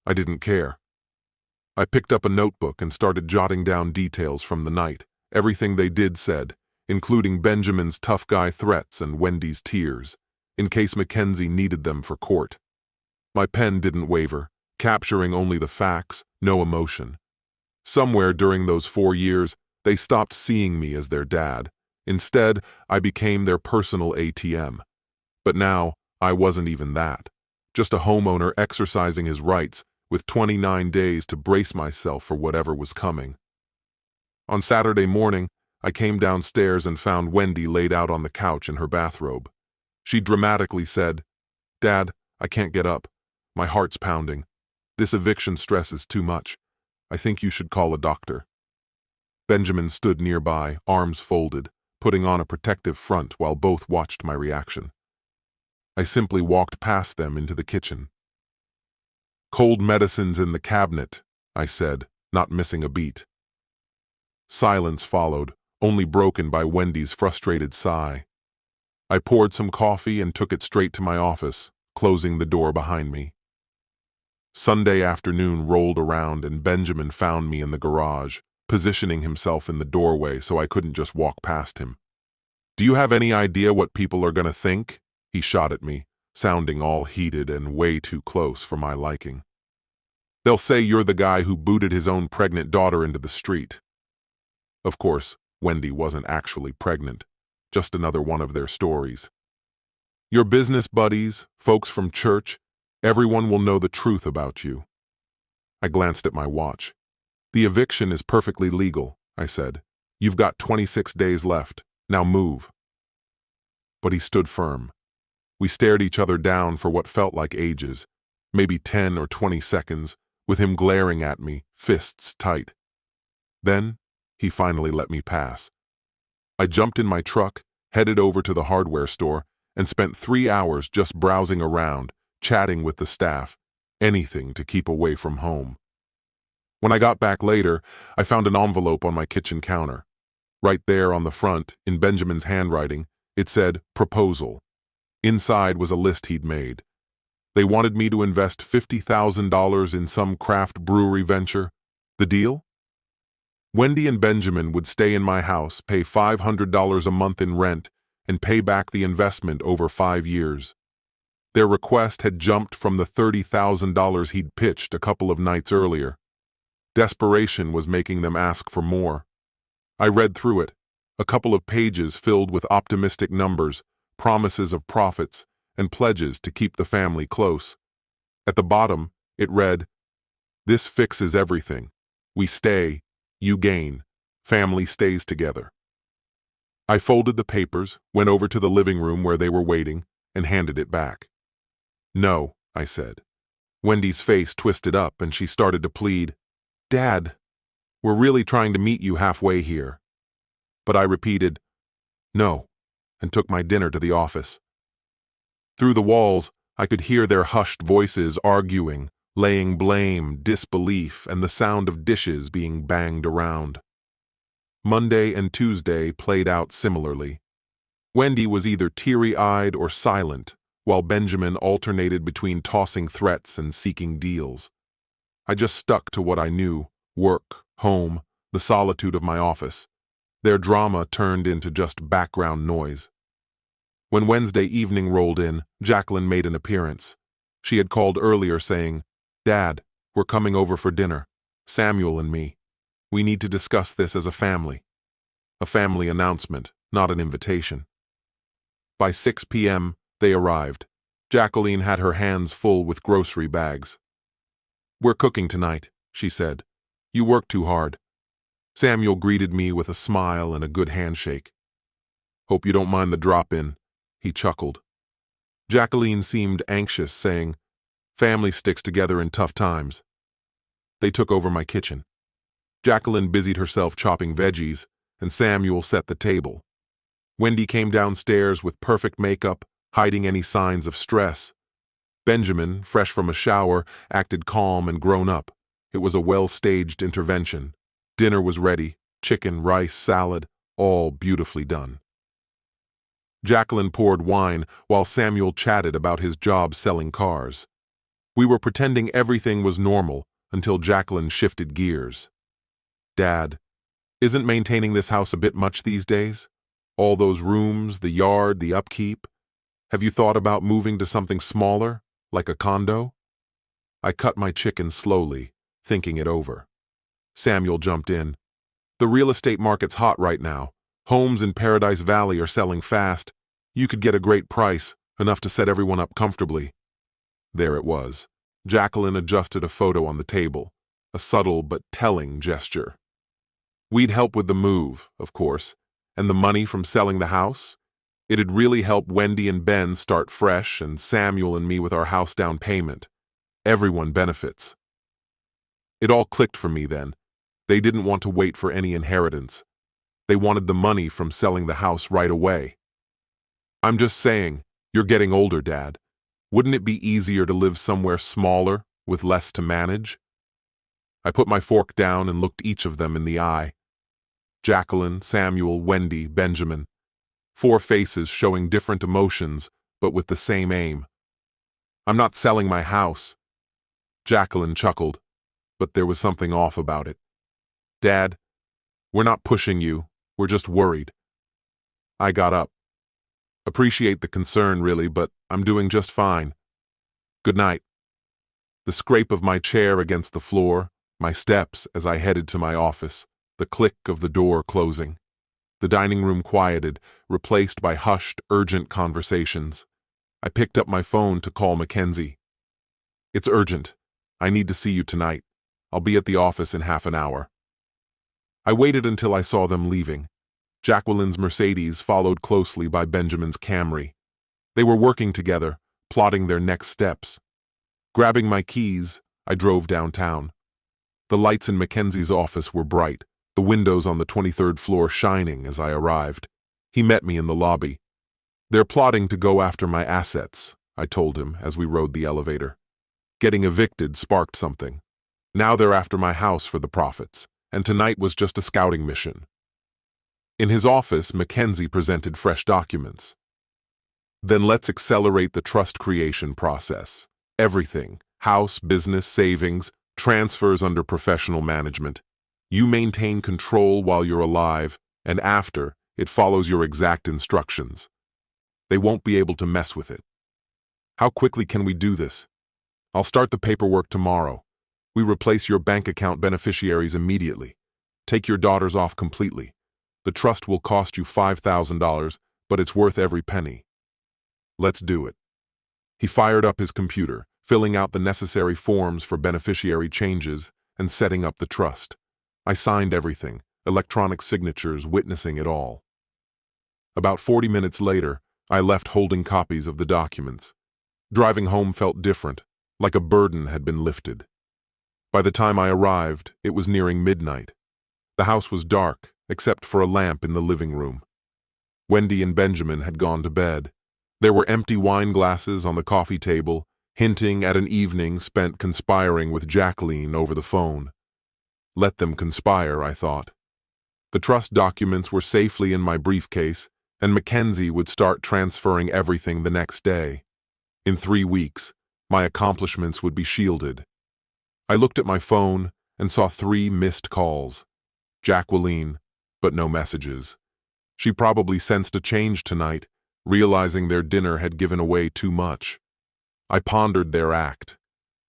I didn't care. I picked up a notebook and started jotting down details from the night, everything they did said, including Benjamin's tough guy threats and Wendy's tears, in case Mackenzie needed them for court. My pen didn't waver, capturing only the facts, no emotion. Somewhere during those 4 years, they stopped seeing me as their dad. Instead, I became their personal ATM. But now, I wasn't even that. Just a homeowner exercising his rights, with 29 days to brace myself for whatever was coming. On Saturday morning, I came downstairs and found Wendy laid out on the couch in her bathrobe. She dramatically said, Dad, I can't get up. My heart's pounding. This eviction stress is too much. I think you should call a doctor. Benjamin stood nearby, arms folded, putting on a protective front while both watched my reaction. I simply walked past them into the kitchen. Cold medicines in the cabinet, I said, not missing a beat. Silence followed, only broken by Wendy's frustrated sigh. I poured some coffee and took it straight to my office, closing the door behind me. Sunday afternoon rolled around and Benjamin found me in the garage, positioning himself in the doorway so I couldn't just walk past him. Do you have any idea what people are going to think? He shot at me, sounding all heated and way too close for my liking. They'll say you're the guy who booted his own pregnant daughter into the street. Of course, Wendy wasn't actually pregnant, just another one of their stories. Your business buddies, folks from church, everyone will know the truth about you. I glanced at my watch. The eviction is perfectly legal, I said. You've got 26 days left. Now move. But he stood firm. We stared each other down for what felt like ages, maybe 10 or 20 seconds, with him glaring at me, fists tight. Then, he finally let me pass. I jumped in my truck, headed over to the hardware store, and spent 3 hours just browsing around, chatting with the staff, anything to keep away from home. When I got back later, I found an envelope on my kitchen counter. Right there on the front, in Benjamin's handwriting, it said, Proposal. Inside was a list he'd made. They wanted me to invest $50,000 in some craft brewery venture. The deal? Wendy and Benjamin would stay in my house, pay $500 a month in rent, and pay back the investment over 5 years. Their request had jumped from the $30,000 he'd pitched a couple of nights earlier. Desperation was making them ask for more. I read through it, a couple of pages filled with optimistic numbers, promises of profits, and pledges to keep the family close. At the bottom, it read, This fixes everything. We stay, you gain, family stays together. I folded the papers, went over to the living room where they were waiting, and handed it back. "No," I said. Wendy's face twisted up and she started to plead, "Dad, we're really trying to meet you halfway here." But I repeated, "No," and took my dinner to the office. Through the walls, I could hear their hushed voices arguing, laying blame, disbelief, and the sound of dishes being banged around. Monday and Tuesday played out similarly. Wendy was either teary-eyed or silent, while Benjamin alternated between tossing threats and seeking deals. I just stuck to what I knew: work, home, the solitude of my office. Their drama turned into just background noise. When Wednesday evening rolled in, Jacqueline made an appearance. She had called earlier saying, "Dad, we're coming over for dinner. Samuel and me. We need to discuss this as a family." A family announcement, not an invitation. By 6 p.m., they arrived. Jacqueline had her hands full with grocery bags. "We're cooking tonight," she said. "You work too hard." Samuel greeted me with a smile and a good handshake. "Hope you don't mind the drop-in," he chuckled. Jacqueline seemed anxious, saying, "Family sticks together in tough times." They took over my kitchen. Jacqueline busied herself chopping veggies, and Samuel set the table. Wendy came downstairs with perfect makeup, hiding any signs of stress. Benjamin, fresh from a shower, acted calm and grown up. It was a well-staged intervention. Dinner was ready: chicken, rice, salad, all beautifully done. Jacqueline poured wine while Samuel chatted about his job selling cars. We were pretending everything was normal until Jacqueline shifted gears. "Dad, isn't maintaining this house a bit much these days? All those rooms, the yard, the upkeep. Have you thought about moving to something smaller, like a condo?" I cut my chicken slowly, thinking it over. Samuel jumped in. "The real estate market's hot right now. Homes in Paradise Valley are selling fast. You could get a great price, enough to set everyone up comfortably." There it was. Jacqueline adjusted a photo on the table, a subtle but telling gesture. We'd help with the move, of course, and the money from selling the house. It'd really help Wendy and Ben start fresh, and Samuel and me with our house down payment. Everyone benefits. It all clicked for me then. They didn't want to wait for any inheritance. They wanted the money from selling the house right away. "I'm just saying, you're getting older, Dad. Wouldn't it be easier to live somewhere smaller, with less to manage?" I put my fork down and looked each of them in the eye. Jacqueline, Samuel, Wendy, Benjamin. 4 faces showing different emotions, but with the same aim. "I'm not selling my house." Jacqueline chuckled, but there was something off about it. "Dad, we're not pushing you, we're just worried." I got up. "Appreciate the concern, really, but I'm doing just fine. Good night." The scrape of my chair against the floor, my steps as I headed to my office, the click of the door closing. The dining room quieted, replaced by hushed, urgent conversations. I picked up my phone to call Mackenzie. "It's urgent. I need to see you tonight. I'll be at the office in half an hour." I waited until I saw them leaving. Jacqueline's Mercedes followed closely by Benjamin's Camry. They were working together, plotting their next steps. Grabbing my keys, I drove downtown. The lights in Mackenzie's office were bright, the windows on the 23rd floor shining as I arrived. He met me in the lobby. "They're plotting to go after my assets," I told him as we rode the elevator. "Getting evicted sparked something. Now they're after my house for the profits, and tonight was just a scouting mission." In his office, Mackenzie presented fresh documents. "Then let's accelerate the trust creation process. Everything: house, business, savings, transfers under professional management. You maintain control while you're alive, and after, it follows your exact instructions. They won't be able to mess with it." "How quickly can we do this?" "I'll start the paperwork tomorrow. We replace your bank account beneficiaries immediately. Take your daughters off completely. The trust will cost you $5,000, but it's worth every penny." "Let's do it." He fired up his computer, filling out the necessary forms for beneficiary changes and setting up the trust. I signed everything, electronic signatures witnessing it all. About 40 minutes later, I left holding copies of the documents. Driving home felt different, like a burden had been lifted. By the time I arrived, it was nearing midnight. The house was dark, except for a lamp in the living room. Wendy and Benjamin had gone to bed. There were empty wine glasses on the coffee table, hinting at an evening spent conspiring with Jacqueline over the phone. Let them conspire, I thought. The trust documents were safely in my briefcase, and Mackenzie would start transferring everything the next day. In 3 weeks, my accomplishments would be shielded. I looked at my phone and saw 3 missed calls. Jacqueline, but no messages. She probably sensed a change tonight, realizing their dinner had given away too much. I pondered their act.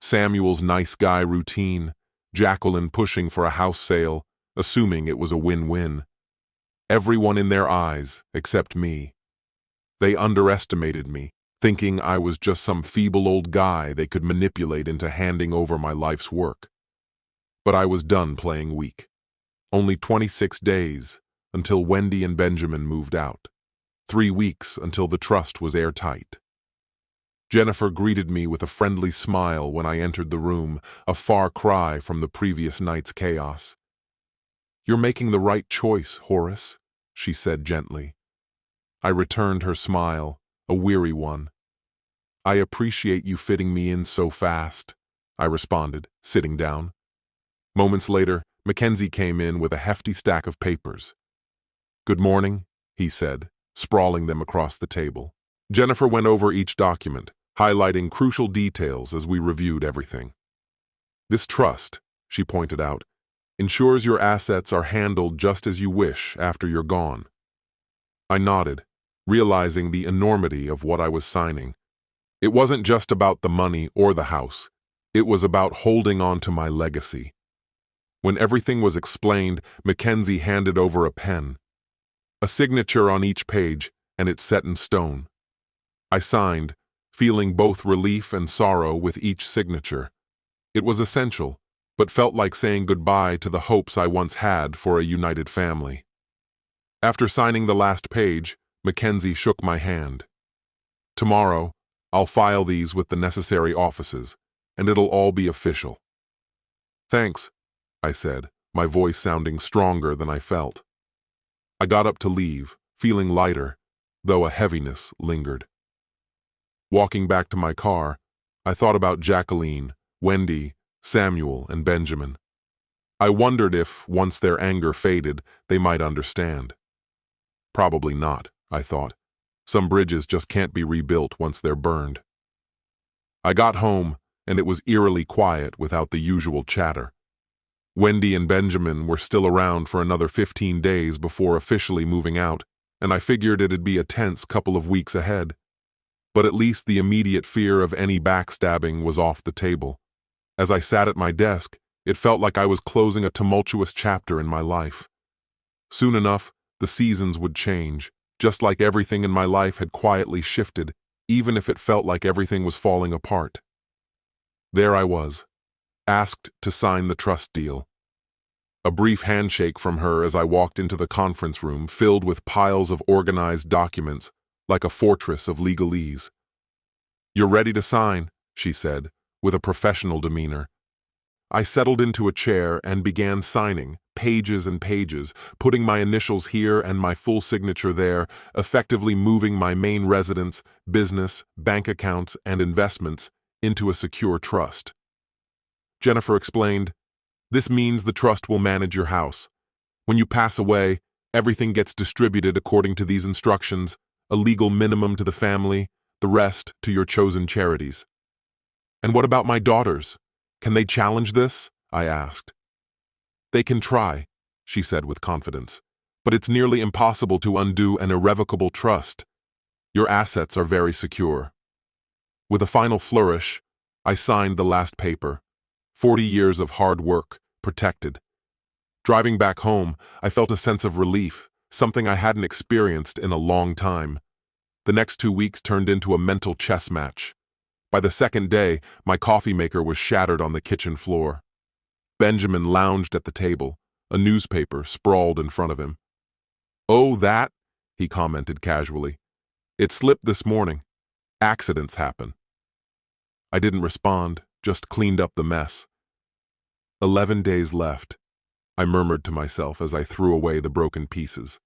Samuel's nice guy routine, Jacqueline pushing for a house sale, assuming it was a win-win. Everyone in their eyes, except me. They underestimated me, thinking I was just some feeble old guy they could manipulate into handing over my life's work. But I was done playing weak. Only 26 days until Wendy and Benjamin moved out. 3 weeks until the trust was airtight. Jennifer greeted me with a friendly smile when I entered the room, a far cry from the previous night's chaos. "You're making the right choice, Horace," she said gently. I returned her smile, a weary one. "I appreciate you fitting me in so fast," I responded, sitting down. Moments later, Mackenzie came in with a hefty stack of papers. "Good morning," he said, sprawling them across the table. Jennifer went over each document, highlighting crucial details as we reviewed everything. "This trust," she pointed out, "ensures your assets are handled just as you wish after you're gone." I nodded, realizing the enormity of what I was signing. It wasn't just about the money or the house. It was about holding on to my legacy. When everything was explained, Mackenzie handed over a pen. A signature on each page, and it's set in stone. I signed, feeling both relief and sorrow with each signature. It was essential, but felt like saying goodbye to the hopes I once had for a united family. After signing the last page, Mackenzie shook my hand. "Tomorrow, I'll file these with the necessary offices, and it'll all be official." "Thanks," I said, my voice sounding stronger than I felt. I got up to leave, feeling lighter, though a heaviness lingered. Walking back to my car, I thought about Jacqueline, Wendy, Samuel, and Benjamin. I wondered if, once their anger faded, they might understand. Probably not, I thought. Some bridges just can't be rebuilt once they're burned. I got home, and it was eerily quiet without the usual chatter. Wendy and Benjamin were still around for another 15 days before officially moving out, and I figured it'd be a tense couple of weeks ahead. But at least the immediate fear of any backstabbing was off the table. As I sat at my desk, it felt like I was closing a tumultuous chapter in my life. Soon enough, the seasons would change, just like everything in my life had quietly shifted, even if it felt like everything was falling apart. There I was, asked to sign the trust deal. A brief handshake from her as I walked into the conference room filled with piles of organized documents, like a fortress of legalese. "You're ready to sign," she said, with a professional demeanor. I settled into a chair and began signing, pages and pages, putting my initials here and my full signature there, effectively moving my main residence, business, bank accounts, and investments into a secure trust. Jennifer explained, "This means the trust will manage your house. When you pass away, everything gets distributed according to these instructions, a legal minimum to the family, the rest to your chosen charities." "And what about my daughters? Can they challenge this?" I asked. "They can try," she said with confidence, "but it's nearly impossible to undo an irrevocable trust. Your assets are very secure." With a final flourish, I signed the last paper. 40 years of hard work, protected. Driving back home, I felt a sense of relief, something I hadn't experienced in a long time. The next 2 weeks turned into a mental chess match. By the second day, my coffee maker was shattered on the kitchen floor. Benjamin lounged at the table, a newspaper sprawled in front of him. "Oh, that?" he commented casually. It slipped this morning. Accidents happen. I didn't respond, just cleaned up the mess. 11 days left, I murmured to myself as I threw away the broken pieces.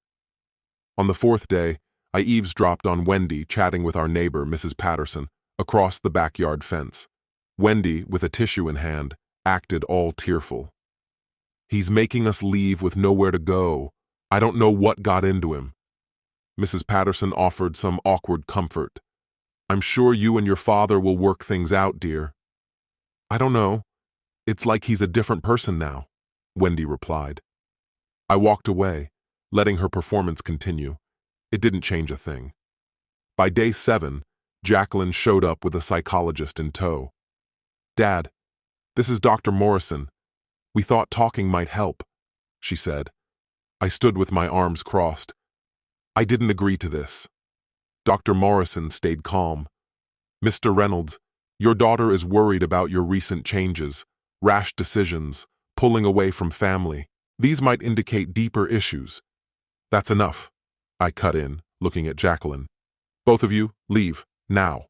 On the 4th day, I eavesdropped on Wendy chatting with our neighbor, Mrs. Patterson, across the backyard fence. Wendy, with a tissue in hand, acted all tearful. He's making us leave with nowhere to go. I don't know what got into him. Mrs. Patterson offered some awkward comfort. I'm sure you and your father will work things out, dear. I don't know. It's like he's a different person now, Wendy replied. I walked away, letting her performance continue. It didn't change a thing. By day 7, Jacqueline showed up with a psychologist in tow. Dad, this is Dr. Morrison. We thought talking might help, she said. I stood with my arms crossed. I didn't agree to this. Dr. Morrison stayed calm. Mr. Reynolds, your daughter is worried about your recent changes, rash decisions, pulling away from family. These might indicate deeper issues. That's enough, I cut in, looking at Jacqueline. Both of you, leave, now.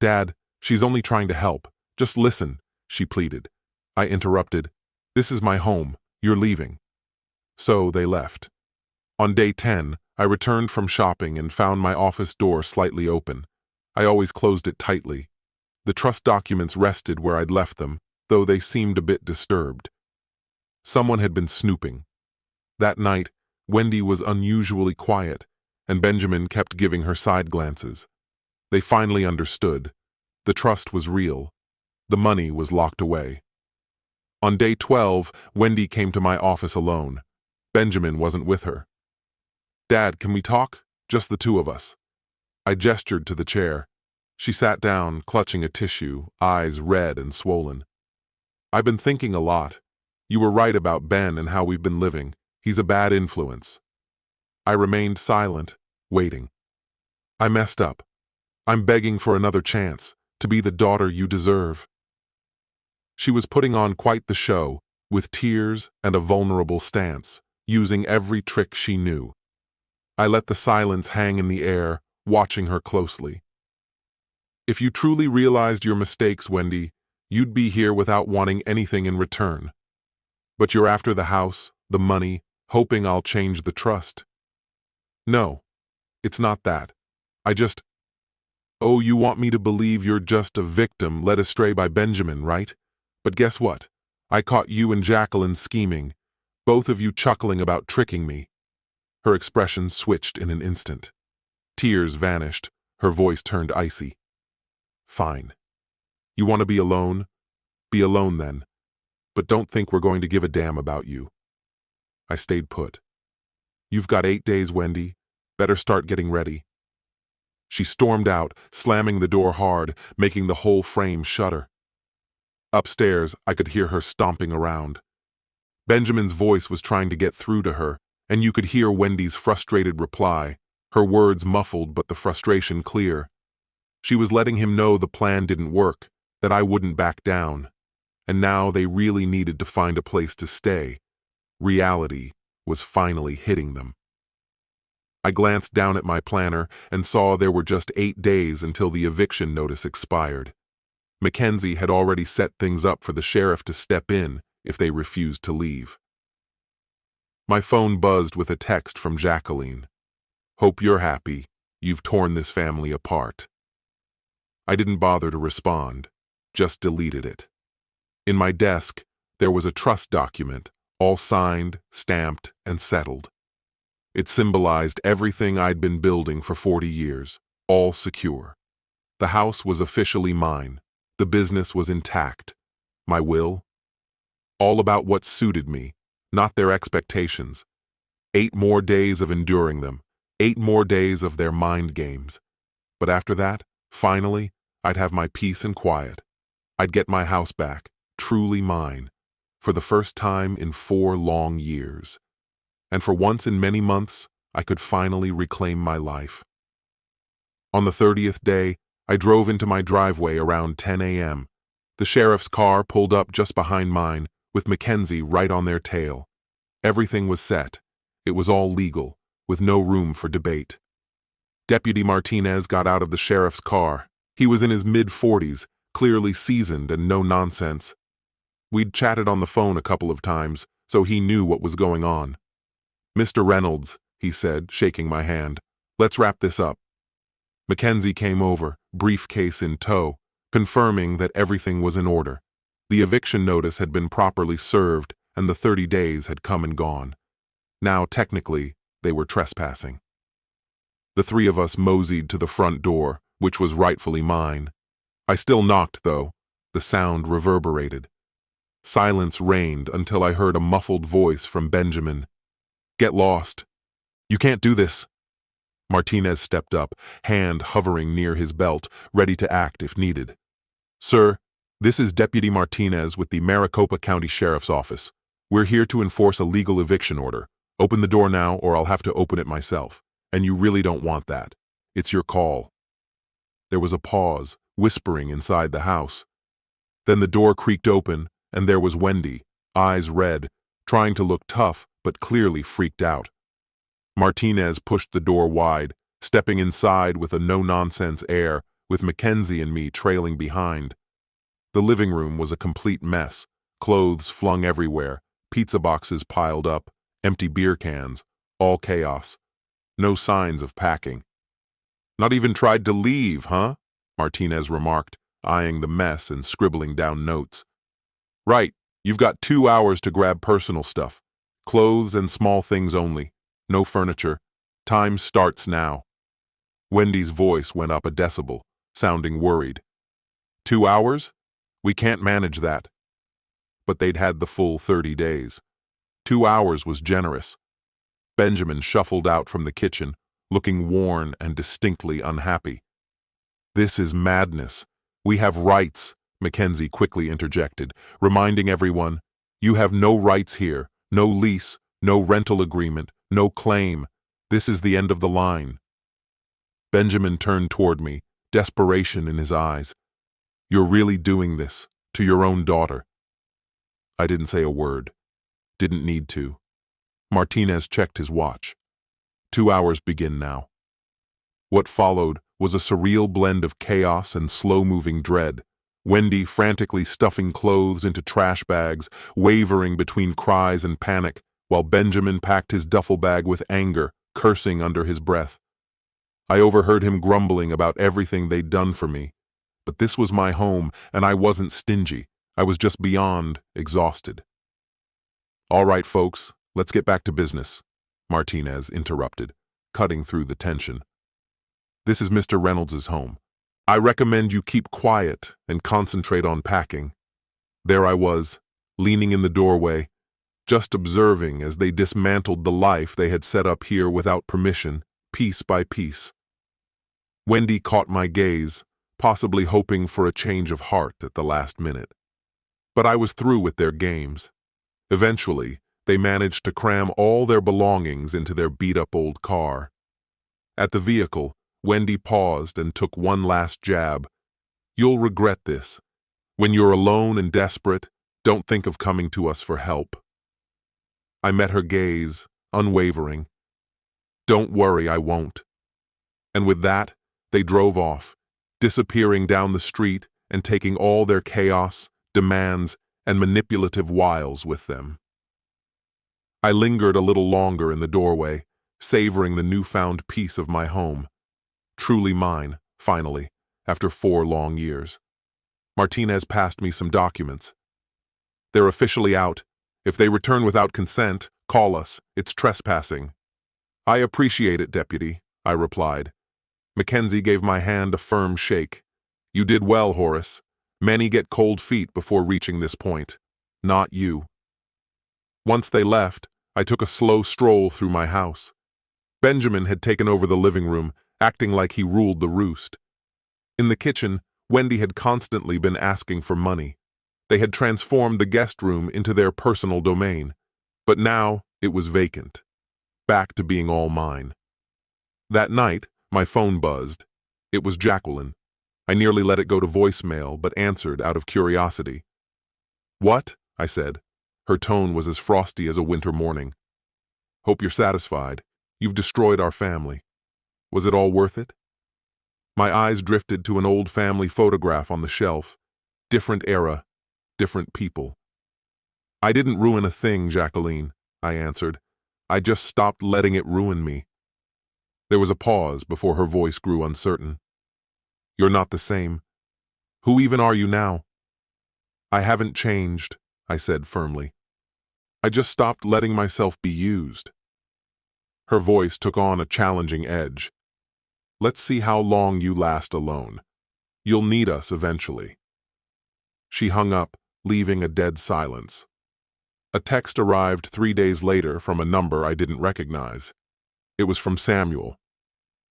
Dad, she's only trying to help. Just listen, she pleaded. I interrupted. This is my home. You're leaving. So they left. On day 10, I returned from shopping and found my office door slightly open. I always closed it tightly. The trust documents rested where I'd left them, though they seemed a bit disturbed. Someone had been snooping. That night, Wendy was unusually quiet, and Benjamin kept giving her side glances. They finally understood. The trust was real. The money was locked away. On day 12, Wendy came to my office alone. Benjamin wasn't with her. Dad, can we talk? Just the two of us. I gestured to the chair. She sat down, clutching a tissue, eyes red and swollen. I've been thinking a lot. You were right about Ben and how we've been living. He's a bad influence. I remained silent, waiting. I messed up. I'm begging for another chance, to be the daughter you deserve. She was putting on quite the show, with tears and a vulnerable stance, using every trick she knew. I let the silence hang in the air, watching her closely. If you truly realized your mistakes, Wendy, you'd be here without wanting anything in return. But you're after the house, the money, hoping I'll change the trust. No, it's not that. Oh, you want me to believe you're just a victim led astray by Benjamin, right? But guess what? I caught you and Jacqueline scheming, both of you chuckling about tricking me. Her expression switched in an instant. Tears vanished, her voice turned icy. Fine. You want to be alone? Be alone then. But don't think we're going to give a damn about you. I stayed put. You've got 8 days, Wendy. Better start getting ready. She stormed out, slamming the door hard, making the whole frame shudder. Upstairs, I could hear her stomping around. Benjamin's voice was trying to get through to her, and you could hear Wendy's frustrated reply, her words muffled but the frustration clear. She was letting him know the plan didn't work, that I wouldn't back down. And now they really needed to find a place to stay. Reality was finally hitting them. I glanced down at my planner and saw there were just 8 days until the eviction notice expired. Mackenzie had already set things up for the sheriff to step in if they refused to leave. My phone buzzed with a text from Jacqueline. Hope you're happy. You've torn this family apart. I didn't bother to respond, just deleted it. In my desk, there was a trust document, all signed, stamped, and settled. It symbolized everything I'd been building for 40 years, all secure. The house was officially mine. The business was intact. My will? All about what suited me, not their expectations. 8 more days of enduring them, 8 more days of their mind games. But after that, finally, I'd have my peace and quiet. I'd get my house back, truly mine, for the first time in 4 long years. And for once in many months, I could finally reclaim my life. On the 30th day, I drove into my driveway around 10 a.m. The sheriff's car pulled up just behind mine, with Mackenzie right on their tail. Everything was set. It was all legal. with no room for debate. Deputy Martinez got out of the sheriff's car. He was in his mid-40s, clearly seasoned and no nonsense. We'd chatted on the phone a couple of times, so he knew what was going on. "Mr. Reynolds," he said, shaking my hand, "let's wrap this up." Mackenzie came over, briefcase in tow, confirming that everything was in order. The eviction notice had been properly served, and the 30 days had come and gone. Now, technically, they were trespassing. The three of us moseyed to the front door, which was rightfully mine. I still knocked, though. The sound reverberated. Silence reigned until I heard a muffled voice from Benjamin. "Get lost. You can't do this." Martinez stepped up, hand hovering near his belt, ready to act if needed. "Sir, this is Deputy Martinez with the Maricopa County Sheriff's Office. We're here to enforce a legal eviction order. Open the door now, or I'll have to open it myself. And you really don't want that. It's your call." There was a pause, whispering inside the house. Then the door creaked open, and there was Wendy, eyes red, trying to look tough but clearly freaked out. Martinez pushed the door wide, stepping inside with a no-nonsense air, with Mackenzie and me trailing behind. The living room was a complete mess, clothes flung everywhere, pizza boxes piled up, empty beer cans, all chaos. No signs of packing. "Not even tried to leave, huh?" Martinez remarked, eyeing the mess and scribbling down notes. "Right, you've got 2 hours to grab personal stuff. Clothes and small things only. No furniture. Time starts now." Wendy's voice went up a decibel, sounding worried. 2 hours? We can't manage that." But they'd had the full 30 days. 2 hours was generous. Benjamin shuffled out from the kitchen, looking worn and distinctly unhappy. "This is madness. We have rights," Mackenzie quickly interjected, reminding everyone, "You have no rights here, no lease, no rental agreement, no claim. This is the end of the line." Benjamin turned toward me, desperation in his eyes. "You're really doing this, to your own daughter?" I didn't say a word. Didn't need to. Martinez checked his watch. 2 hours begin now. What followed was a surreal blend of chaos and slow-moving dread. Wendy frantically stuffing clothes into trash bags, wavering between cries and panic, while Benjamin packed his duffel bag with anger, cursing under his breath. I overheard him grumbling about everything they'd done for me. But this was my home, and I wasn't stingy. I was just beyond exhausted. "All right, folks, let's get back to business," Martinez interrupted, cutting through the tension. "This is Mr. Reynolds' home. I recommend you keep quiet and concentrate on packing." There I was, leaning in the doorway, just observing as they dismantled the life they had set up here without permission, piece by piece. Wendy caught my gaze, possibly hoping for a change of heart at the last minute. But I was through with their games. Eventually, they managed to cram all their belongings into their beat-up old car. At the vehicle, Wendy paused and took one last jab. "You'll regret this. When you're alone and desperate, don't think of coming to us for help." I met her gaze, unwavering. "Don't worry, I won't." And with that, they drove off, disappearing down the street and taking all their chaos, demands, and manipulative wiles with them. I lingered a little longer in the doorway, savoring the newfound peace of my home. Truly mine, finally, after 4 long years. Martinez passed me some documents. "They're officially out. If they return without consent, call us. It's trespassing." "I appreciate it, Deputy," I replied. Mackenzie gave my hand a firm shake. "You did well, Horace. Many get cold feet before reaching this point. Not you." Once they left, I took a slow stroll through my house. Benjamin had taken over the living room, acting like he ruled the roost. In the kitchen, Wendy had constantly been asking for money. They had transformed the guest room into their personal domain. But now it was vacant. Back to being all mine. That night, my phone buzzed. It was Jacqueline. I nearly let it go to voicemail, but answered out of curiosity. "What?" I said. Her tone was as frosty as a winter morning. "Hope you're satisfied. You've destroyed our family. Was it all worth it? My eyes drifted to an old family photograph on the shelf. Different era, different people. I didn't ruin a thing, Jacqueline, I answered. I just stopped letting it ruin me. There was a pause before her voice grew uncertain. You're not the same. Who even are you now? I haven't changed, I said firmly. I just stopped letting myself be used. Her voice took on a challenging edge. Let's see how long you last alone. You'll need us eventually. She hung up, leaving a dead silence. A text arrived 3 days later from a number I didn't recognize. It was from Samuel.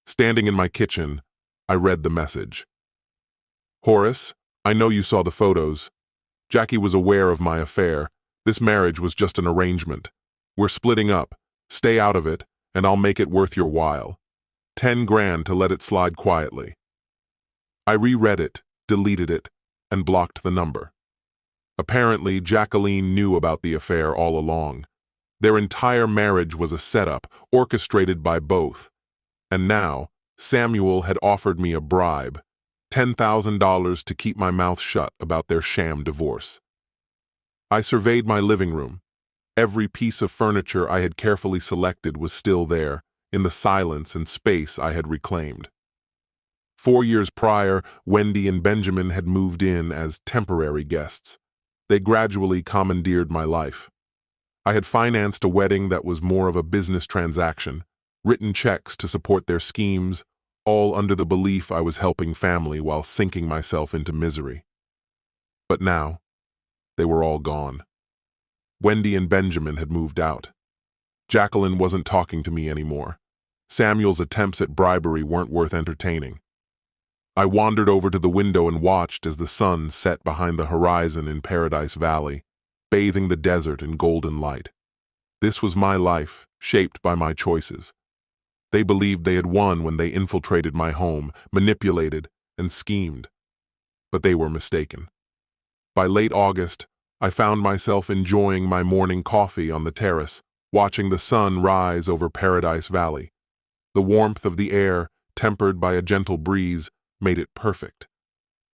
Standing in my kitchen, I read the message. Horace, I know you saw the photos. Jackie was aware of my affair. This marriage was just an arrangement. We're splitting up. Stay out of it, and I'll make it worth your while. 10 grand to let it slide quietly. I reread it, deleted it, and blocked the number. Apparently, Jacqueline knew about the affair all along. Their entire marriage was a setup, orchestrated by both. And now, Samuel had offered me a bribe, $10,000 to keep my mouth shut about their sham divorce. I surveyed my living room. Every piece of furniture I had carefully selected was still there, in the silence and space I had reclaimed. 4 years prior, Wendy and Benjamin had moved in as temporary guests. They gradually commandeered my life. I had financed a wedding that was more of a business transaction, written checks to support their schemes, all under the belief I was helping family while sinking myself into misery. But now, they were all gone. Wendy and Benjamin had moved out. Jacqueline wasn't talking to me anymore. Samuel's attempts at bribery weren't worth entertaining. I wandered over to the window and watched as the sun set behind the horizon in Paradise Valley, bathing the desert in golden light. This was my life, shaped by my choices. They believed they had won when they infiltrated my home, manipulated, and schemed. But they were mistaken. By late August, I found myself enjoying my morning coffee on the terrace, watching the sun rise over Paradise Valley. The warmth of the air, tempered by a gentle breeze, made it perfect.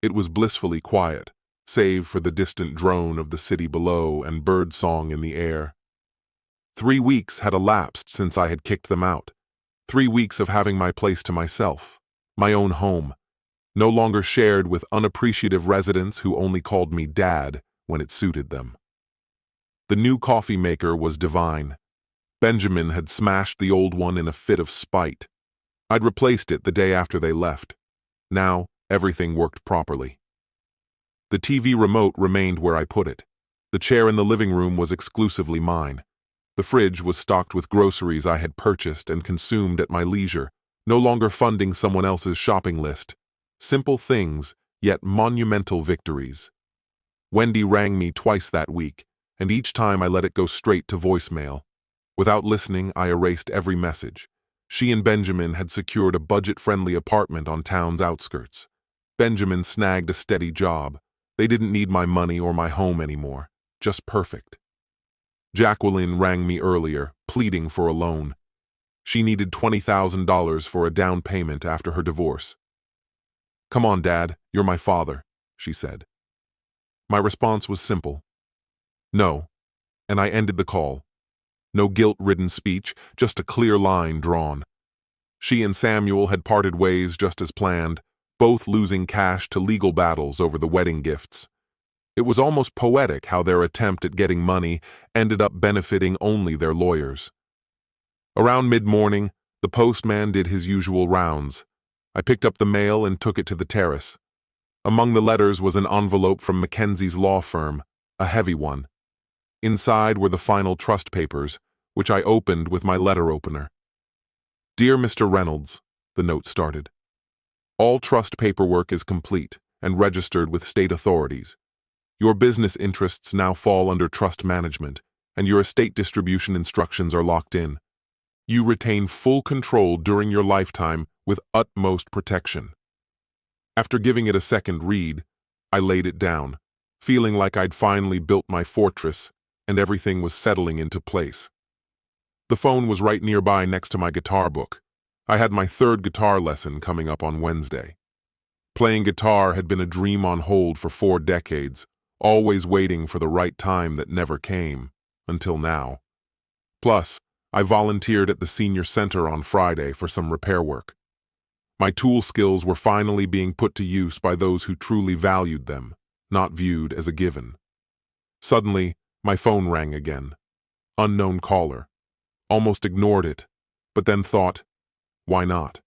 It was blissfully quiet, save for the distant drone of the city below and bird song in the air. 3 weeks had elapsed since I had kicked them out. 3 weeks of having my place to myself, my own home, no longer shared with unappreciative residents who only called me Dad when it suited them. The new coffee maker was divine. Benjamin had smashed the old one in a fit of spite. I'd replaced it the day after they left. Now, everything worked properly. The TV remote remained where I put it. The chair in the living room was exclusively mine. The fridge was stocked with groceries I had purchased and consumed at my leisure, no longer funding someone else's shopping list. Simple things, yet monumental victories. Wendy rang me twice that week, and each time I let it go straight to voicemail. Without listening, I erased every message. She and Benjamin had secured a budget-friendly apartment on town's outskirts. Benjamin snagged a steady job. They didn't need my money or my home anymore. Just perfect. Jacqueline rang me earlier, pleading for a loan. She needed $20,000 for a down payment after her divorce. "Come on, Dad, you're my father," she said. My response was simple. No, and I ended the call. No guilt-ridden speech, just a clear line drawn. She and Samuel had parted ways just as planned, both losing cash to legal battles over the wedding gifts. It was almost poetic how their attempt at getting money ended up benefiting only their lawyers. Around mid-morning, the postman did his usual rounds. I picked up the mail and took it to the terrace. Among the letters was an envelope from Mackenzie's law firm, a heavy one. Inside were the final trust papers, which I opened with my letter opener. "Dear Mr. Reynolds," the note started. "All trust paperwork is complete and registered with state authorities. Your business interests now fall under trust management, and your estate distribution instructions are locked in. You retain full control during your lifetime with utmost protection." After giving it a second read, I laid it down, feeling like I'd finally built my fortress and everything was settling into place. The phone was right nearby next to my guitar book. I had my third guitar lesson coming up on Wednesday. Playing guitar had been a dream on hold for 4 decades, always waiting for the right time that never came, until now. Plus, I volunteered at the senior center on Friday for some repair work. My tool skills were finally being put to use by those who truly valued them, not viewed as a given. Suddenly, my phone rang again. Unknown caller. Almost ignored it, but then thought, why not?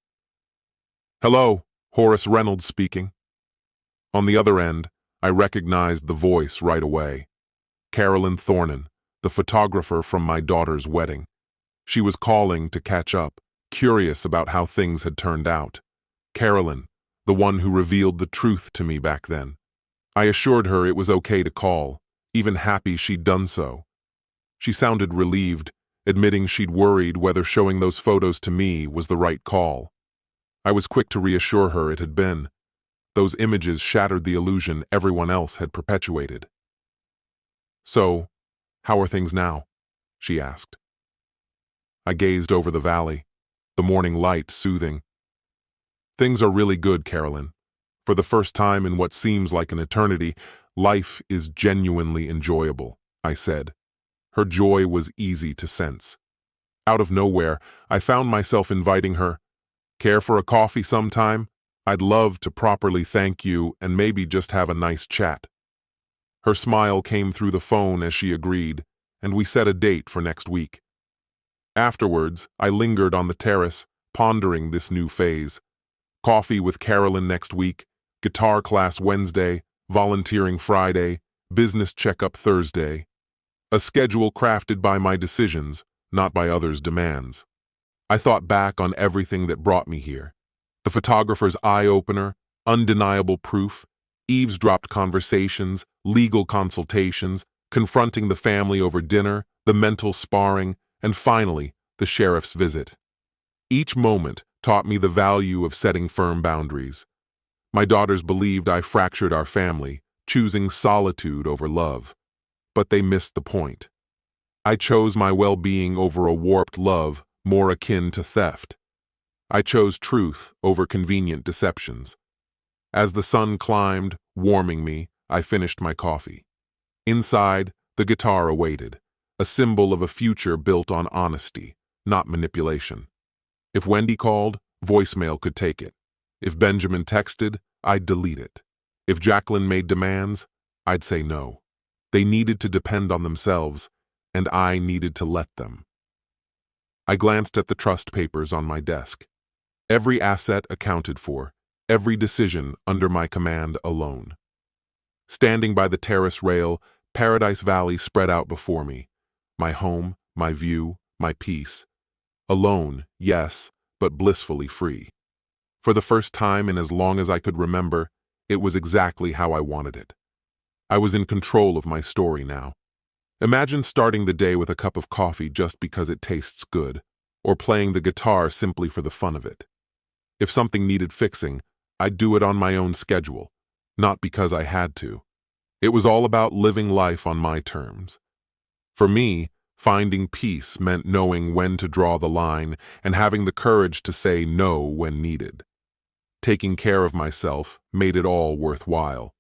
Hello, Horace Reynolds speaking. On the other end, I recognized the voice right away. Carolyn Thornan, the photographer from my daughter's wedding. She was calling to catch up, curious about how things had turned out. Carolyn, the one who revealed the truth to me back then. I assured her it was okay to call, even happy she'd done so. She sounded relieved, admitting she'd worried whether showing those photos to me was the right call. I was quick to reassure her it had been. Those images shattered the illusion everyone else had perpetuated. So, how are things now? She asked. I gazed over the valley, the morning light soothing. Things are really good, Carolyn. For the first time in what seems like an eternity, life is genuinely enjoyable, I said. Her joy was easy to sense. Out of nowhere, I found myself inviting her. Care for a coffee sometime? I'd love to properly thank you and maybe just have a nice chat. Her smile came through the phone as she agreed, and we set a date for next week. Afterwards, I lingered on the terrace, pondering this new phase. Coffee with Carolyn next week, guitar class Wednesday, volunteering Friday, business checkup Thursday. A schedule crafted by my decisions, not by others' demands. I thought back on everything that brought me here. The photographer's eye-opener, undeniable proof, eavesdropped conversations, legal consultations, confronting the family over dinner, the mental sparring, and finally, the sheriff's visit. Each moment taught me the value of setting firm boundaries. My daughters believed I fractured our family, choosing solitude over love. But they missed the point. I chose my well-being over a warped love more akin to theft. I chose truth over convenient deceptions. As the sun climbed, warming me, I finished my coffee. Inside, the guitar awaited, a symbol of a future built on honesty, not manipulation. If Wendy called, voicemail could take it. If Benjamin texted, I'd delete it. If Jacqueline made demands, I'd say no. They needed to depend on themselves, and I needed to let them. I glanced at the trust papers on my desk. Every asset accounted for, every decision under my command alone. Standing by the terrace rail, Paradise Valley spread out before me. My home, my view, my peace. Alone, yes, but blissfully free. For the first time in as long as I could remember, it was exactly how I wanted it. I was in control of my story now. Imagine starting the day with a cup of coffee just because it tastes good, or playing the guitar simply for the fun of it. If something needed fixing, I'd do it on my own schedule, not because I had to. It was all about living life on my terms. For me, finding peace meant knowing when to draw the line and having the courage to say no when needed. Taking care of myself made it all worthwhile.